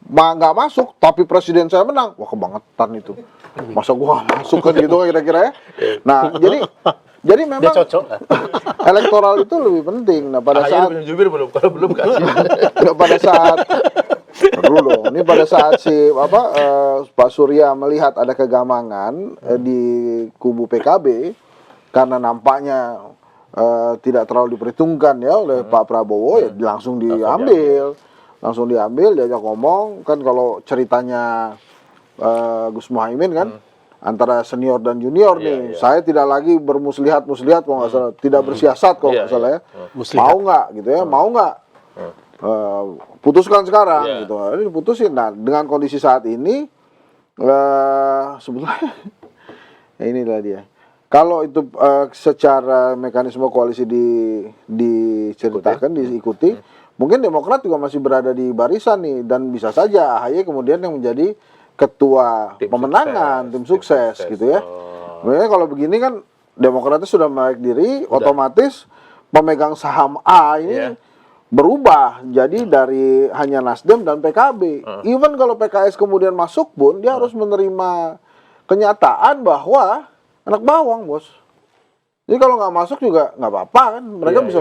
nggak masuk, tapi presiden saya menang, wah kebangetan itu. Masa gua nggak masuk kan gitu kira-kira ya. Nah, jadi Udah memang cocok lah. elektoral itu lebih penting. Nah, pada Ahy saat punya jubir belum? Kalau belum kasih. pada saat dulu dong. Ini pada saat Pak Surya melihat ada kegamangan di kubu PKB karena nampaknya tidak terlalu diperhitungkan ya oleh Pak Prabowo, ya langsung diambil, diajak ngomong kan. Kalau ceritanya Gus Muhaimin kan antara senior dan junior nih, saya tidak lagi bermuslihat kalau nggak salah, tidak bersiasat kalau nggak salah ya. Mau nggak gitu ya, mau nggak putuskan sekarang gitu. Ini diputusin. Nah, dengan kondisi saat ini sebetulnya inilah dia. Kalau itu secara mekanisme koalisi diceritakan, diikuti, mungkin Demokrat juga masih berada di barisan nih, dan bisa saja AHY kemudian yang menjadi ketua pemenangan, tim sukses gitu ya. Makanya kalau begini kan Demokratnya sudah menarik diri, otomatis pemegang saham A ini berubah jadi dari hanya Nasdem dan PKB. Even kalau PKS kemudian masuk pun dia harus menerima kenyataan bahwa anak bawang, bos. Jadi kalau nggak masuk juga nggak apa-apa kan, mereka bisa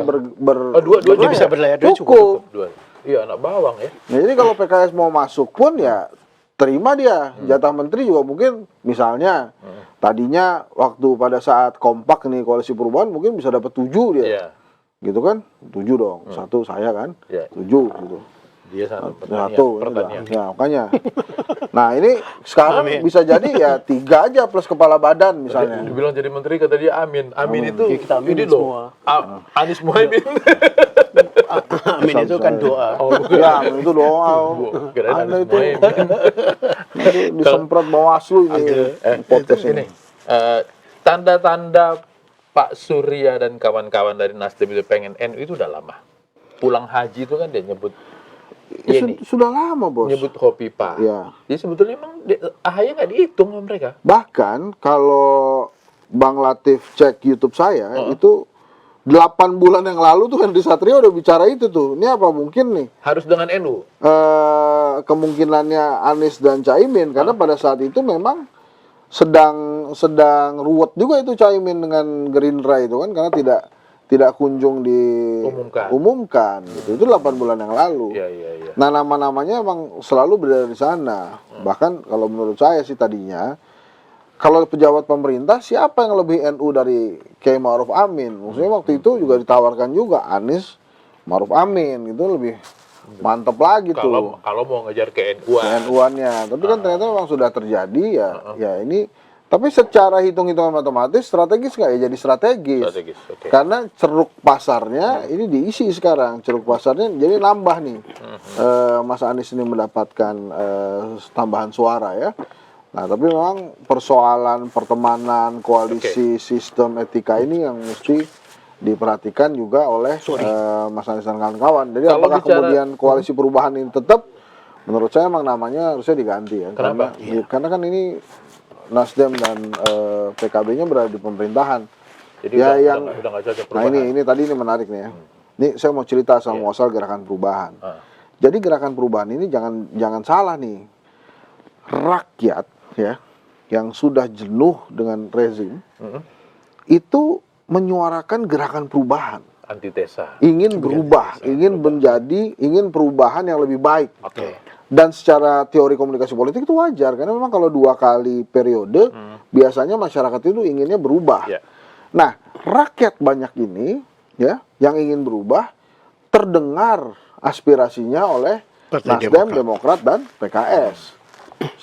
Dua-duanya bisa berlayar, dua cukup. Iya, anak bawang ya. Nah, jadi kalau PKS mau masuk pun ya terima dia jatah menteri juga mungkin, misalnya tadinya waktu pada saat kompak nih koalisi perubahan mungkin bisa dapat 7 dia. Iya. Gitu kan, 7 dong, 1 saya kan, 7 gitu. Dia satu pertanian. Ya, makanya. Nah, ini sekarang bisa jadi ya 3 aja plus kepala badan misalnya. Dibilang jadi menteri kata dia amin. Amin itu Ya, kita aminin ini loh. Anies Muhaimin. Amin itu kan doa. Ya, itu doa. Kirain Anda Anies itu Muhaimin. disemprot Bawaslu ini podcast ini. Tanda-tanda Pak Surya dan kawan-kawan dari Nasdem itu pengen NU itu udah lama. Pulang haji itu kan dia nyebut Sudah lama, bos. nyebut Hopipa. Ya. Jadi sebetulnya emang AHY nggak dihitung sama mereka. Bahkan kalau Bang Latif cek YouTube saya, itu 8 bulan yang lalu tuh Henry Satrio udah bicara itu tuh. Ini apa mungkin nih Harus dengan NU. kemungkinannya Anies dan Caimin, karena pada saat itu memang sedang ruwet juga itu Caimin dengan Gerindra itu kan, karena tidak kunjung diumumkan gitu. Itu 8 bulan yang lalu. Iya. Nah, nama-namanya emang selalu berada di sana. Bahkan kalau menurut saya sih tadinya, kalau pejabat pemerintah siapa yang lebih NU dari Kiai Ma'ruf Amin? Maksudnya waktu itu juga ditawarkan juga Anies Ma'ruf Amin, itu lebih mantep lagi tuh. Kalau mau ngejar ke NU-an. NU-annya. Tapi kan ternyata memang sudah terjadi ya ini. Tapi secara hitung-hitungan matematis strategis nggak ya? Jadi strategis. Okay. Karena ceruk pasarnya ini diisi sekarang. Ceruk pasarnya jadi nambah nih. Mas Anies ini mendapatkan tambahan suara ya. Nah, tapi memang persoalan pertemanan, koalisi, sistem etika ini yang mesti diperhatikan juga oleh Mas Anies dan kawan-kawan. Jadi kalau apakah kemudian koalisi perubahan ini tetap? Menurut saya emang namanya harusnya diganti ya. Kenapa? Karena kan ini Nasdem dan PKB-nya berada di pemerintahan. Jadi ya udah nggak cocok nah perubahan. ini tadi ini menarik nih ya. Ini saya mau cerita sama muasal gerakan perubahan. Jadi gerakan perubahan ini jangan salah nih. Rakyat ya yang sudah jenuh dengan rezim itu menyuarakan gerakan perubahan. Antitesa. Ingin berubah, ingin perubahan yang lebih baik. Oke. Dan secara teori komunikasi politik itu wajar, karena memang kalau 2 kali periode biasanya masyarakat itu inginnya berubah. Yeah. Nah, rakyat banyak ini ya yang ingin berubah terdengar aspirasinya oleh Nasdem, Demokrat dan PKS.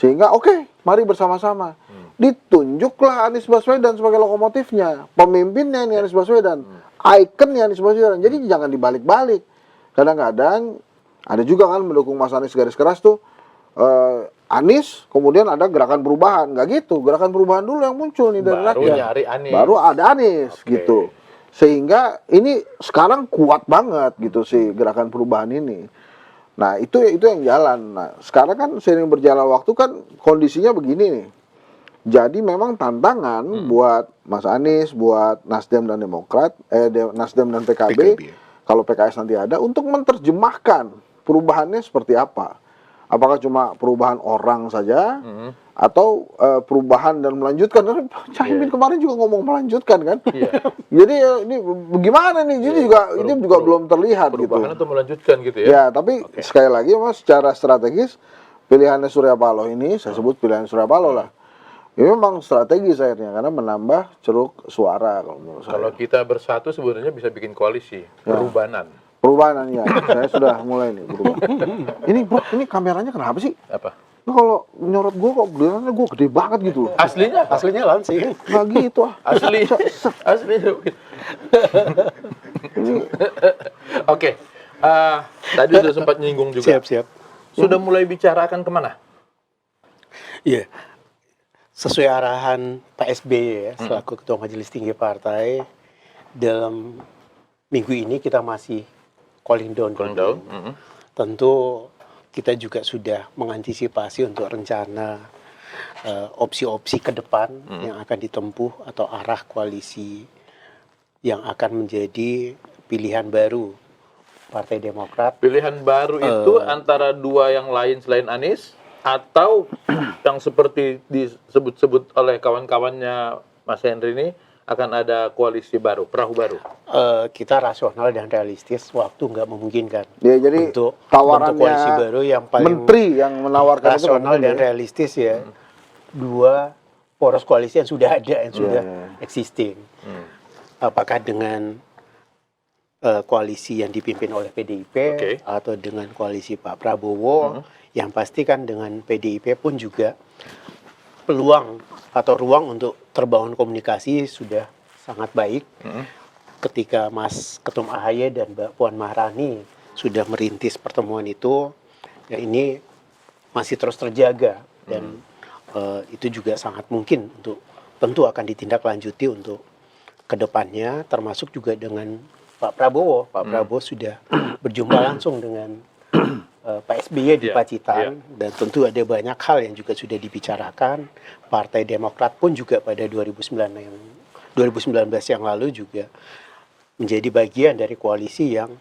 Sehingga mari bersama-sama. Ditunjuklah Anies Baswedan sebagai lokomotifnya, pemimpinnya ini Anies Baswedan, ikonnya Anies Baswedan. Jadi jangan dibalik-balik. Kadang-kadang ada juga kan mendukung Mas Anies garis keras tuh Anies, kemudian ada gerakan perubahan. Nggak gitu, gerakan perubahan dulu yang muncul nih dari rakyat. Baru nyari Anies. Baru ada Anies gitu. Sehingga ini sekarang kuat banget gitu sih gerakan perubahan ini. Nah, itu yang jalan. Nah, sekarang kan seiring berjalan waktu kan kondisinya begini nih. Jadi memang tantangan buat Mas Anies, buat Nasdem dan Demokrat, Nasdem dan PKB, kalau PKS nanti ada, untuk menerjemahkan perubahannya seperti apa. Apakah cuma perubahan orang saja, atau perubahan dan melanjutkan? Karena Caimin kemarin juga ngomong melanjutkan kan. Jadi ini bagaimana nih? Jadi ini juga belum terlihat perubahan gitu. atau melanjutkan gitu ya? Ya, tapi sekali lagi Mas, secara strategis pilihannya Surya Paloh ini, saya sebut pilihan Surya Paloh lah. Ini memang strategis akhirnya karena menambah ceruk suara kalau menurut saya. Kalau kita bersatu sebenarnya bisa bikin koalisi, perubahan. Perubahan ya, saya sudah mulai nih berubah. Ini bro, ini kameranya kenapa sih? Apa? Nah, kalau nyorot gue kok benerannya gue gede banget gitu. Aslinya? Aslinya langsing. Nggak gitu ah. Aslinya. Oke. Tadi sudah sempat nyinggung juga. Siap. Sudah mulai bicara akan kemana? Iya. Sesuai arahan Pak SBY ya, selaku Ketua Majelis Tinggi Partai, dalam minggu ini kita masih calling down. Tentu kita juga sudah mengantisipasi untuk rencana opsi-opsi ke depan yang akan ditempuh atau arah koalisi yang akan menjadi pilihan baru Partai Demokrat. Pilihan baru itu antara dua yang lain selain Anies, atau yang seperti disebut-sebut oleh kawan-kawannya Mas Henry ini akan ada koalisi baru, perahu baru? Kita rasional dan realistis, waktu nggak memungkinkan. Ya, jadi untuk tawarannya bentuk koalisi baru yang paling menteri yang menawarkan rasional dan realistis ya. Dua poros koalisi yang sudah ada, yang sudah existing. Apakah dengan koalisi yang dipimpin oleh PDIP atau dengan koalisi Pak Prabowo, yang pasti kan dengan PDIP pun juga peluang atau ruang untuk terbangun komunikasi sudah sangat baik. Ketika Mas Ketum AHY dan Mbak Puan Maharani sudah merintis pertemuan itu, ya ini masih terus terjaga dan itu juga sangat mungkin untuk tentu akan ditindaklanjuti untuk kedepannya, termasuk juga dengan Pak Prabowo. Pak Prabowo sudah berjumpa langsung dengan Pak SBY di Pacitan, dan tentu ada banyak hal yang juga sudah dibicarakan. Partai Demokrat pun juga pada 2019 yang lalu juga menjadi bagian dari koalisi yang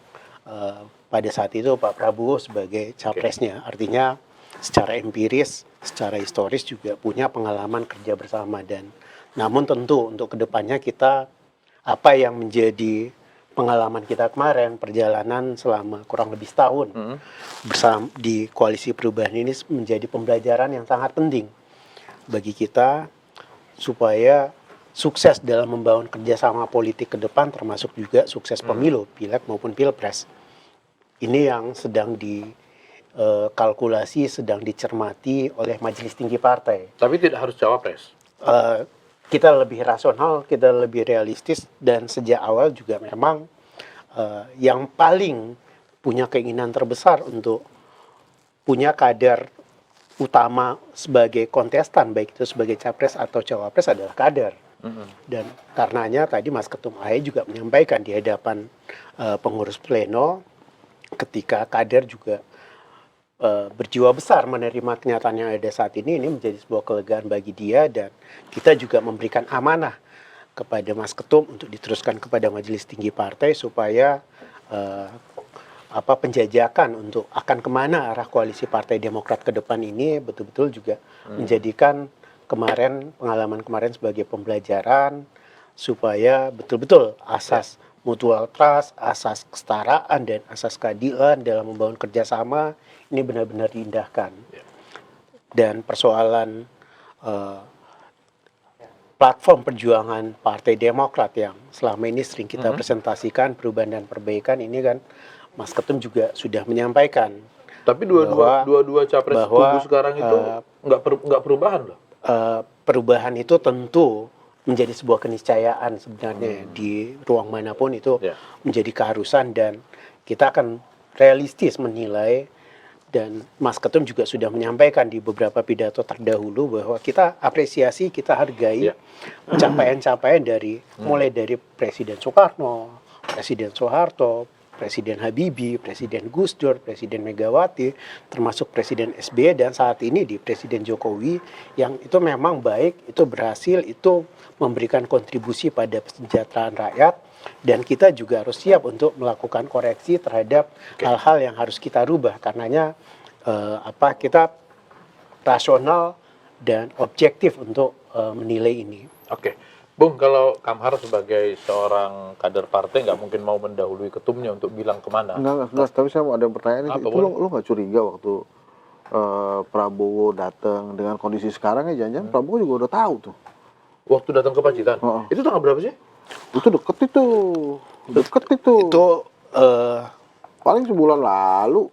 pada saat itu Pak Prabowo sebagai capresnya. Artinya secara empiris, secara historis juga punya pengalaman kerja bersama. Dan namun tentu untuk kedepannya kita, apa yang menjadi pengalaman kita kemarin, perjalanan selama kurang lebih setahun bersama di koalisi perubahan ini menjadi pembelajaran yang sangat penting bagi kita supaya sukses dalam membangun kerjasama politik ke depan, termasuk juga sukses pemilu, pileg maupun pilpres. Ini yang sedang dikalkulasi, sedang dicermati oleh Majelis Tinggi Partai. Tapi tidak harus cawapres. Kita lebih rasional, kita lebih realistis, dan sejak awal juga memang yang paling punya keinginan terbesar untuk punya kader utama sebagai kontestan, baik itu sebagai capres atau cawapres, adalah kader. Dan karenanya tadi Mas Ketum AHY juga menyampaikan di hadapan pengurus pleno, ketika kader juga berjiwa besar menerima kenyataan yang ada saat ini menjadi sebuah kelegaan bagi dia, dan kita juga memberikan amanah kepada Mas Ketum untuk diteruskan kepada Majelis Tinggi Partai supaya penjajakan untuk akan kemana arah koalisi Partai Demokrat ke depan ini betul-betul juga menjadikan pengalaman kemarin sebagai pembelajaran, supaya betul-betul asas mutual trust, asas kesetaraan, dan asas keadilan dalam membangun kerjasama ini benar-benar diindahkan. Dan persoalan platform perjuangan Partai Demokrat yang selama ini sering kita presentasikan, perubahan dan perbaikan, ini kan Mas Ketum juga sudah menyampaikan. Tapi dua capres kubu sekarang itu nggak perubahan loh. Perubahan itu tentu menjadi sebuah keniscayaan sebenarnya di ruang manapun itu menjadi keharusan, dan kita akan realistis menilai. Dan Mas Ketum juga sudah menyampaikan di beberapa pidato terdahulu bahwa kita apresiasi, kita hargai capaian-capaian mulai dari Presiden Soekarno, Presiden Soeharto, Presiden Habibie, Presiden Gus Dur, Presiden Megawati, termasuk Presiden SBY, dan saat ini di Presiden Jokowi, yang itu memang baik, itu berhasil, itu memberikan kontribusi pada kesejahteraan rakyat, dan kita juga harus siap untuk melakukan koreksi terhadap hal-hal yang harus kita rubah. Karenanya kita rasional dan objektif untuk menilai ini. Oke. Bung, kalau Kamhar sebagai seorang kader partai nggak mungkin mau mendahului ketumnya untuk bilang kemana? Enggak, tapi saya mau ada pertanyaan Apa, itu, lo nggak curiga waktu Prabowo datang dengan kondisi sekarang ya, jangan-jangan Prabowo juga udah tahu tuh. Waktu datang ke Pacitan? Itu tanggal berapa sih? Itu deket itu. Itu Paling sebulan lalu.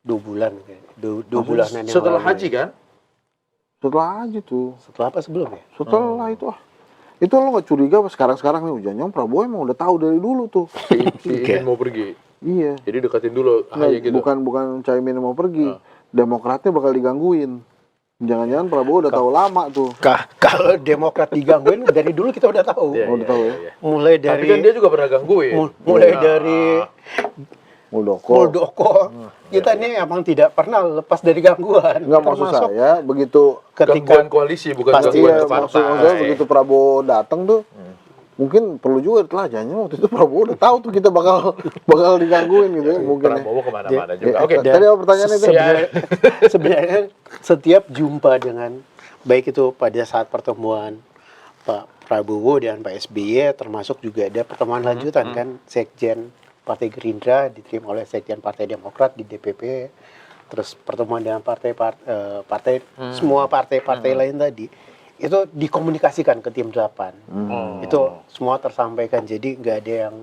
2 bulan, dua bulanan yang Setelah lalu. haji kan? Setelah aja tuh. Setelah apa sebelumnya? Setelah itu itu lo nggak curiga pas sekarang nih jangan Prabowo emang udah tahu dari dulu tuh. Si Imin mau pergi. Iya. Jadi deketin dulu AHY gitu. Bukan Caimin mau pergi. Demokratnya bakal digangguin. Jangan-jangan Prabowo udah tahu lama tuh. Kalau Demokrat digangguin dari dulu kita udah tahu. Iya, udah tahu ya. Mulai Tapi dari kan dia juga pernah gangguin. mulai dari Muldoko. Kita ini emang tidak pernah lepas dari gangguan. Nggak, maksud Termasuk saya begitu Gangguan koalisi bukan Pasti gangguan iya, ke maksud saya partai. begitu Prabowo datang tuh mungkin perlu juga telajannya waktu itu Prabowo udah tahu tuh kita bakal digangguin gitu ya mungkin. Prabowo kemana-mana juga. Oke. Tadi apa pertanyaannya itu? sebenarnya setiap jumpa dengan baik itu pada saat pertemuan Pak Prabowo dan Pak SBY, termasuk juga ada pertemuan lanjutan kan, Sekjen Partai Gerindra diterima oleh Sekjen Partai Demokrat di DPP, terus pertemuan dengan semua partai-partai lain tadi, itu dikomunikasikan ke tim 8. Itu semua tersampaikan, jadi nggak ada yang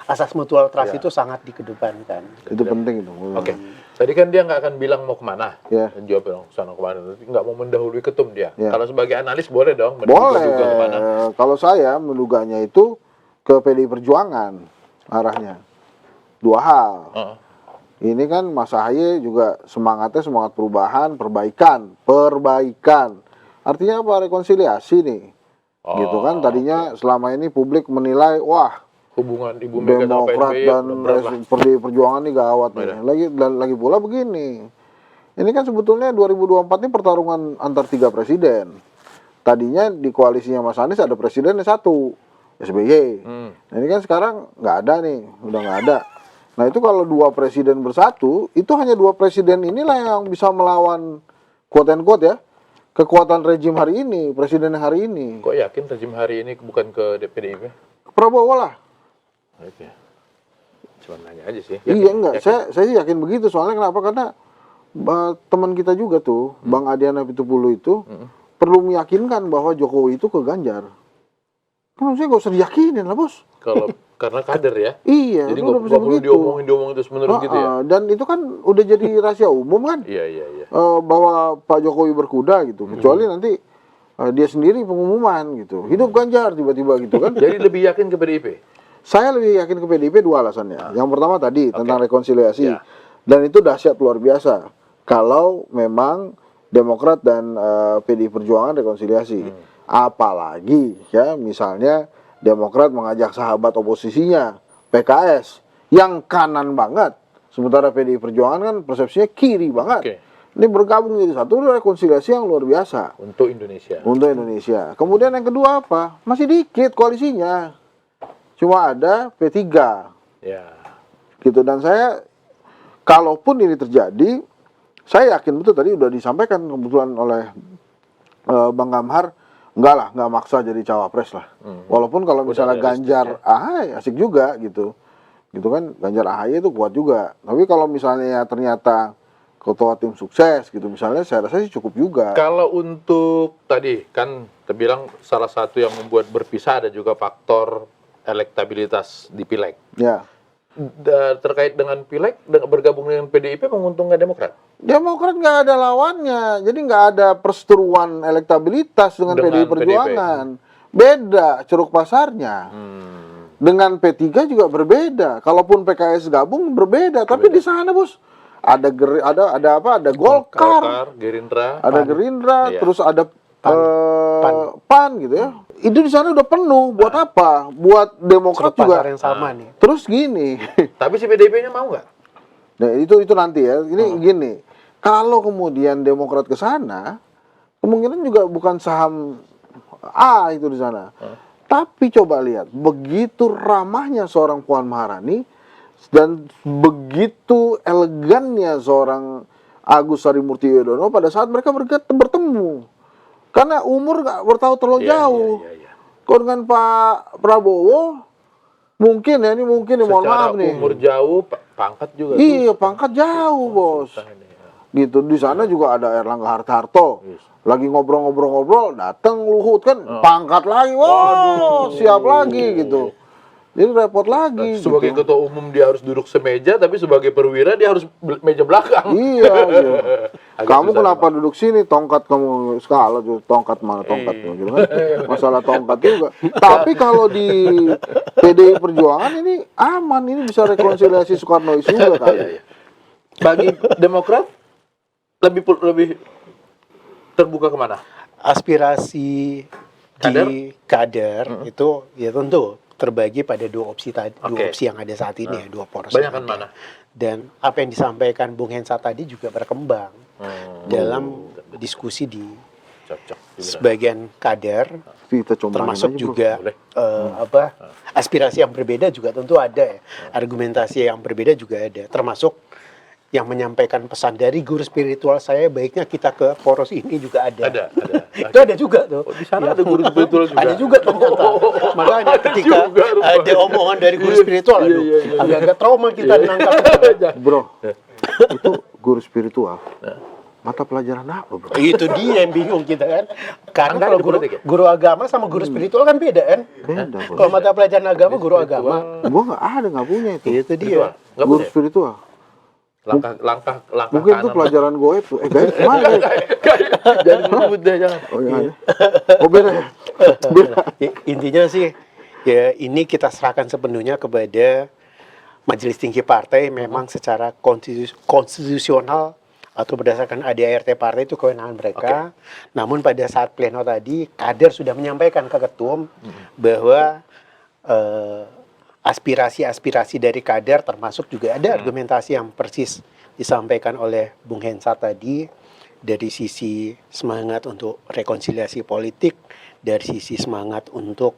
asas mutual trust itu sangat dikedepankan. Itu penting itu. Oke. Tadi kan dia nggak akan bilang mau kemana. Iya. Jawab dong, sana kemana. Nggak mau mendahului ketum dia. Iya. Kalau sebagai analis boleh dong. Boleh. menduga kemana. Kalau saya menduganya itu ke PDI Perjuangan arahnya. 2 hal. Ini kan Mas Ahaye juga semangatnya semangat perubahan, perbaikan. Artinya apa? Rekonsiliasi nih. Gitu kan. Tadinya selama ini publik menilai, wah, Hubungan Ibu Mega sama Pak Demokrat SBY dan udah berat lah. PDI Perjuangan nih gawat nih. Lagi pula begini. Ini kan sebetulnya 2024 ini pertarungan antar 3 presiden. Tadinya di koalisinya Mas Anies ada presidennya 1, SBY. Nah, ini kan sekarang nggak ada nih, udah nggak ada. Nah itu kalau 2 presiden bersatu, itu hanya 2 presiden inilah yang bisa melawan quote and quote ya kekuatan rejim hari ini, presiden hari ini. Kok yakin rejim hari ini bukan ke PDIP? Prabowo lah. Oke. Cuma nanya aja sih. Iya enggak, saya sih yakin begitu. Soalnya kenapa? Karena teman kita juga tuh, Bang Adiana Pitupulu itu perlu meyakinkan bahwa Jokowi itu ke Ganjar. Kan maksudnya nggak usah diyakinin lah bos. Kalau karena kader ya. Iya. Jadi lu udah nggak bisa perlu diomongin terus menerus gitu ya. Dan itu kan udah jadi rahasia umum kan. Iya. Bahwa Pak Jokowi berkuda gitu. Kecuali nanti dia sendiri pengumuman gitu. Hidup Ganjar tiba-tiba gitu kan. Jadi lebih yakin ke PDIP. Saya lebih yakin ke PDIP 2 alasannya. Yang pertama tadi tentang rekonsiliasi. Ya. Dan itu dahsyat luar biasa. Kalau memang Demokrat dan PDI Perjuangan rekonsiliasi. Apalagi ya misalnya Demokrat mengajak sahabat oposisinya PKS yang kanan banget. Sementara PDI Perjuangan kan persepsinya kiri banget. Oke. Ini bergabung jadi satu rekonsiliasi yang luar biasa. Untuk Indonesia. Untuk Indonesia. Kemudian yang kedua apa? Masih dikit koalisinya. Cuma ada P3. Ya. Gitu. Dan saya, kalaupun ini terjadi, saya yakin betul tadi udah disampaikan kebetulan oleh Bang Kamhar, enggak lah, enggak maksa jadi cawapres lah. Walaupun kalau misalnya Ganjar AHY asik juga gitu. Gitu kan, Ganjar AHY itu kuat juga. Tapi kalau misalnya ternyata ketua tim sukses gitu misalnya, saya rasa sih cukup juga. Kalau untuk tadi kan terbilang salah satu yang membuat berpisah ada juga faktor elektabilitas di Pileg. Ya. Terkait dengan Pileg, bergabung dengan PDIP menguntungkan Demokrat? Demokrat nggak ada lawannya, jadi nggak ada perseteruan elektabilitas dengan PDI Perjuangan. Beda ceruk pasarnya. Dengan P3 juga berbeda. Kalaupun PKS gabung berbeda, tapi di sana bos ada Golkar, Gerindra, ada Gerindra, iya. terus ada PAN gitu ya. Itu di sana udah penuh. Buat apa? Buat Demokrat Sudut juga. pasar yang sama nih. Terus gini. Tapi si PDIP-nya mau nggak? Nah, itu nanti ya. Ini gini. Kalau kemudian Demokrat ke sana, kemungkinan juga bukan saham A itu di sana. Tapi coba lihat, begitu ramahnya seorang Puan Maharani dan begitu elegannya seorang Agus Harimurti Yudhoyono pada saat mereka bertemu. Karena umur nggak bertahu terlalu jauh. Kalau dengan Pak Prabowo, mungkin ya, ini mungkin ya, mohon maaf nih. Umur jauh, pangkat juga. Iya, pangkat jauh, Bos. Gitu, di sana juga ada Erlangga Hartarto. Lagi ngobrol-ngobrol, datang Luhut kan, pangkat lagi, wah, siap lagi gitu. Jadi repot lagi. Sebagai gitu. ketua umum dia harus duduk semeja, tapi sebagai perwira dia harus meja belakang. Iya, iya. Agak Kamu susah kenapa duduk sini? Tongkat kamu skala juga, tongkat mana tongkat gitu kan? Masalah tongkat juga. Tapi kalau di PDI Perjuangan ini aman, ini bisa rekonsiliasi Soekarnois juga kali. Bagi Demokrat lebih terbuka kemana? Aspirasi di kader itu ya tentu terbagi pada dua opsi tadi, dua opsi yang ada saat ini ya, dua poros. Banyakan mana? Dan apa yang disampaikan Bung Hensat tadi juga berkembang dalam diskusi di sebagian kader, Kita coba termasuk aja, juga aspirasi yang berbeda juga tentu ada ya, argumentasi yang berbeda juga ada, termasuk yang menyampaikan pesan dari guru spiritual saya, baiknya kita ke poros ini juga ada. Ada. Itu ada juga tuh. Di sana ada guru spiritual juga. Ada juga ternyata. Makanya ketika ada omongan dari guru spiritual, agak-agak trauma kita nangkap. Bro, itu guru spiritual. Mata pelajaran apa, bro? Itu dia yang bingung kita kan. Karena Angka kalau itu guru agama sama guru spiritual kan beda kan. Beda, bro. Kalau mata pelajaran agama, guru agama. Gua nggak punya itu. Itu dia. Guru spiritual. Langkah Mungkin itu pelajaran gue itu. Guys, mana? Jangan sebut deh, jangan. Oh iya. Oh beda. Intinya sih ya ini kita serahkan sepenuhnya kepada Majelis Tinggi Partai. Memang secara konstitusional atau berdasarkan ADART partai itu kewenangan mereka. Namun pada saat pleno tadi kader sudah menyampaikan ke ketum bahwa aspirasi-aspirasi dari kader, termasuk juga ada argumentasi yang persis disampaikan oleh Bung Hensat tadi, dari sisi semangat untuk rekonsiliasi politik, dari sisi semangat untuk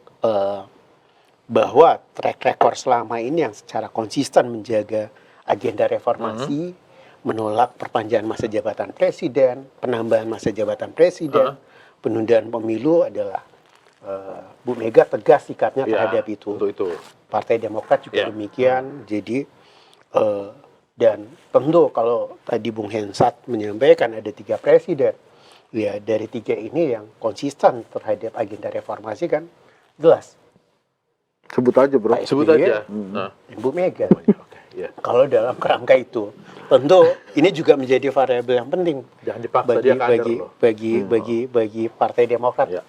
bahwa track record selama ini yang secara konsisten menjaga agenda reformasi, menolak perpanjangan masa jabatan presiden, penambahan masa jabatan presiden, penundaan pemilu adalah Bu Mega tegas sikapnya terhadap itu. Untuk itu. Partai Demokrat juga demikian. Jadi dan tentu kalau tadi Bung Hensat menyampaikan ada 3 presiden, ya dari 3 ini yang konsisten terhadap agenda reformasi kan jelas. Sebut aja, bro. Pak Sebut SBY aja. dan Bu Mega. Ya. Kalau dalam kerangka itu, tentu ini juga menjadi variabel yang penting Jangan dipaksa dia kader loh. bagi Partai Demokrat. Ya.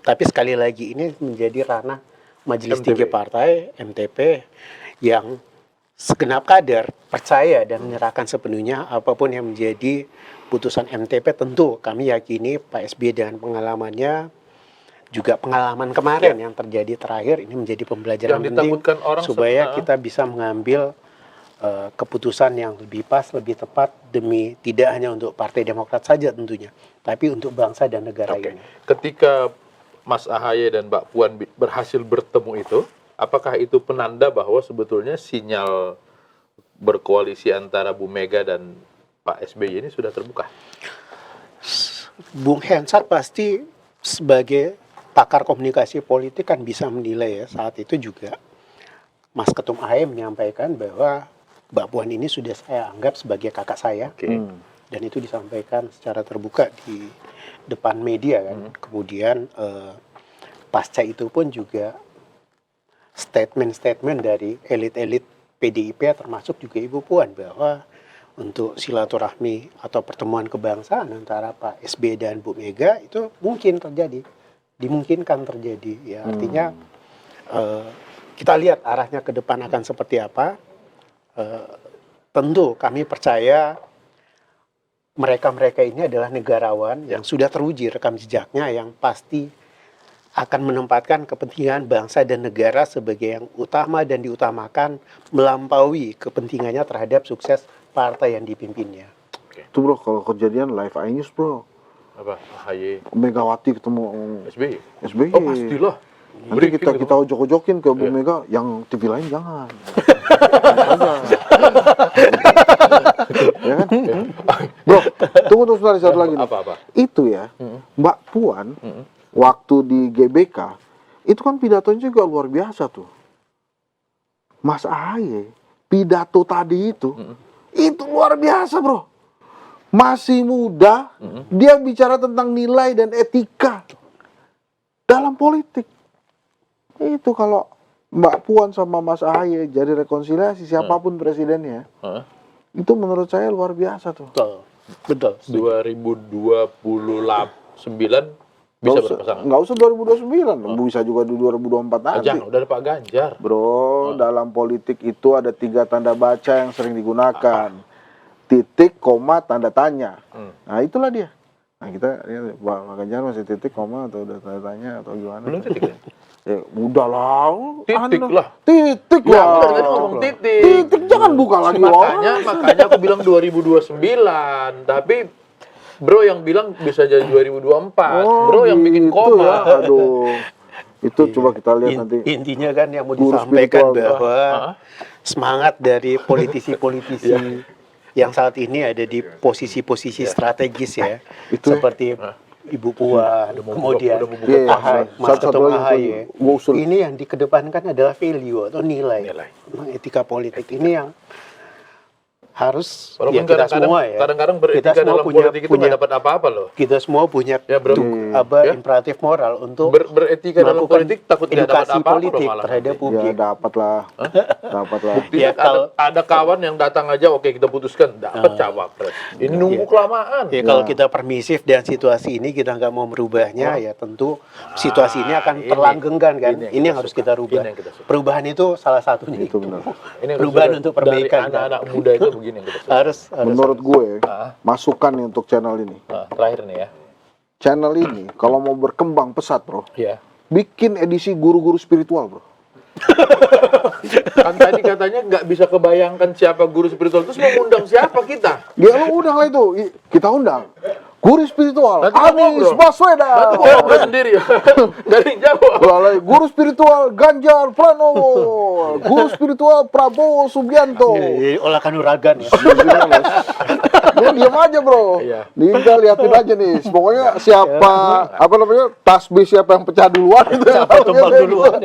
Tapi sekali lagi ini menjadi ranah Majelis Tinggi Partai MTP yang segenap kader percaya dan menyerahkan sepenuhnya apapun yang menjadi putusan MTP. Tentu kami yakini Pak SBY dengan pengalamannya, juga pengalaman kemarin yang terjadi terakhir, ini menjadi pembelajaran penting supaya kita bisa mengambil keputusan yang lebih pas, lebih tepat demi tidak hanya untuk Partai Demokrat saja tentunya, tapi untuk bangsa dan negara ini. Ketika Mas Ahaye dan Mbak Puan berhasil bertemu itu, apakah itu penanda bahwa sebetulnya sinyal berkoalisi antara Bu Mega dan Pak SBY ini sudah terbuka? Bung Hensat pasti sebagai pakar komunikasi politik kan bisa menilai ya. Saat itu juga Mas Ketum Ahaye menyampaikan bahwa Mbak Puan ini sudah saya anggap sebagai kakak saya. Dan itu disampaikan secara terbuka di depan media kan. Kemudian pasca itu pun juga statement-statement dari elit-elit PDIP termasuk juga Ibu Puan bahwa untuk silaturahmi atau pertemuan kebangsaan antara Pak SBY dan Bu Mega itu mungkin terjadi, dimungkinkan terjadi ya. Artinya kita lihat arahnya ke depan akan seperti apa. Tentu kami percaya mereka-mereka ini adalah negarawan yang sudah teruji rekam jejaknya, yang pasti akan menempatkan kepentingan bangsa dan negara sebagai yang utama dan diutamakan melampaui kepentingannya terhadap sukses partai yang dipimpinnya. Itu bro, kalau kejadian live iNews bro. Apa? AHY, Megawati ketemu SBY. SBY. Oh pastilah. Nanti kita Breaking gitu. ojok-ojokin ke Bu Mega, yang TV lain jangan. Ya kan? Bro, tunggu sebentar, satu lagi nih. Apa-apa? Itu ya, Mbak Puan waktu di GBK itu kan pidatonya juga luar biasa tuh. Mas AHY pidato tadi itu luar biasa bro. Masih muda, dia bicara tentang nilai dan etika dalam politik. Itu kalau Mbak Puan sama Mas AHY jadi rekonsiliasi siapapun presidennya, itu menurut saya luar biasa tuh. Betul. 2029 bisa berpasangan. Nggak usah 2029, bisa juga di 2024 nanti. Jangan, udah ada Pak Ganjar. Bro, dalam politik itu ada 3 tanda baca yang sering digunakan. Titik, koma, tanda tanya. Nah, itulah dia. Nah, kita lihat Pak Ganjar masih titik, koma, atau udah tanda tanya, atau gimana. Belum titik ya? Ya, udah lah. Titik lah. Titik Ya, lah. udah tadi ngomong titik. Titik, jangan buka lagi. Makanya aku bilang 2029. Tapi bro yang bilang bisa jadi 2024. Bro yang bikin gitu koma. ya. Aduh. Itu coba kita lihat nanti. Intinya kan yang mau Guru disampaikan spiritual. bahwa semangat dari politisi-politisi yang saat ini ada di posisi-posisi strategis ya, Itu seperti Ibu Puan, kemudian Mas satu Ketum lagi AHY. gua usul. Ini yang dikedepankan adalah value atau nilai. Memang etika politik ini yang harus Walaupun kita semua ya. kadang-kadang kita beretika semua dalam politik itu nggak dapat apa-apa loh. Kita semua punya Ya, bro. imperatif moral untuk Beretika dalam melakukan politik takut tidak dapat edukasi apa-apa loh politik malah. terhadap Ya publik. dapat lah. Dapat lah. Buktinya ada kawan yang datang aja, oke kita putuskan dapat cawapres. Ini nunggu kelamaan. Ya, kalau kita permisif dan situasi ini kita nggak mau merubahnya, ya tentu situasi ini akan terlanggengkan kan. Ini yang harus kita rubah. Ini yang kita suka. Perubahan itu salah satunya Itu benar. Ini perubahan harus untuk dari perbaikan, kan? anak-anak muda itu begini yang kita suka. harus Menurut gue, masukan nih untuk channel ini. Nah, terakhir nih ya. Channel ini kalau mau berkembang pesat, bro, Ya. bikin edisi guru-guru spiritual, bro. Kan tadi katanya nggak bisa kebayangkan siapa guru spiritual, terus mau undang siapa kita? Dia lu undang lah itu, kita undang. Guru spiritual, Nanti Anies ngobrol. Baswedan. Nanti mau ngobrol sendiri dari jauh. Lalu guru spiritual Ganjar Pranowo, guru spiritual Prabowo Subianto. olah kanuragan ya. Lu diam aja bro, Iya. tinggal liatin aja nih. Pokoknya siapa, apa namanya, tasbih siapa yang pecah duluan itu. Tumbang duluan.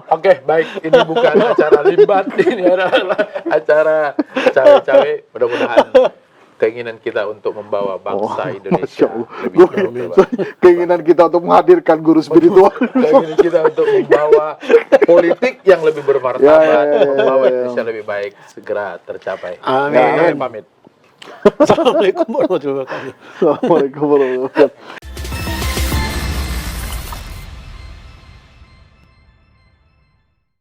Oke, baik. Ini bukan acara limbat, ini adalah acara cawe-cawe. Mudah-mudahan keinginan kita untuk membawa bangsa Indonesia lebih jauh. Keinginan kita untuk menghadirkan guru spiritual. Keinginan kita untuk membawa politik yang lebih bermartabat, membawa Indonesia lebih baik segera tercapai. Amin. Pamit. Assalamualaikum warahmatullahi wabarakatuh. Assalamualaikum warahmatullahi wabarakatuh.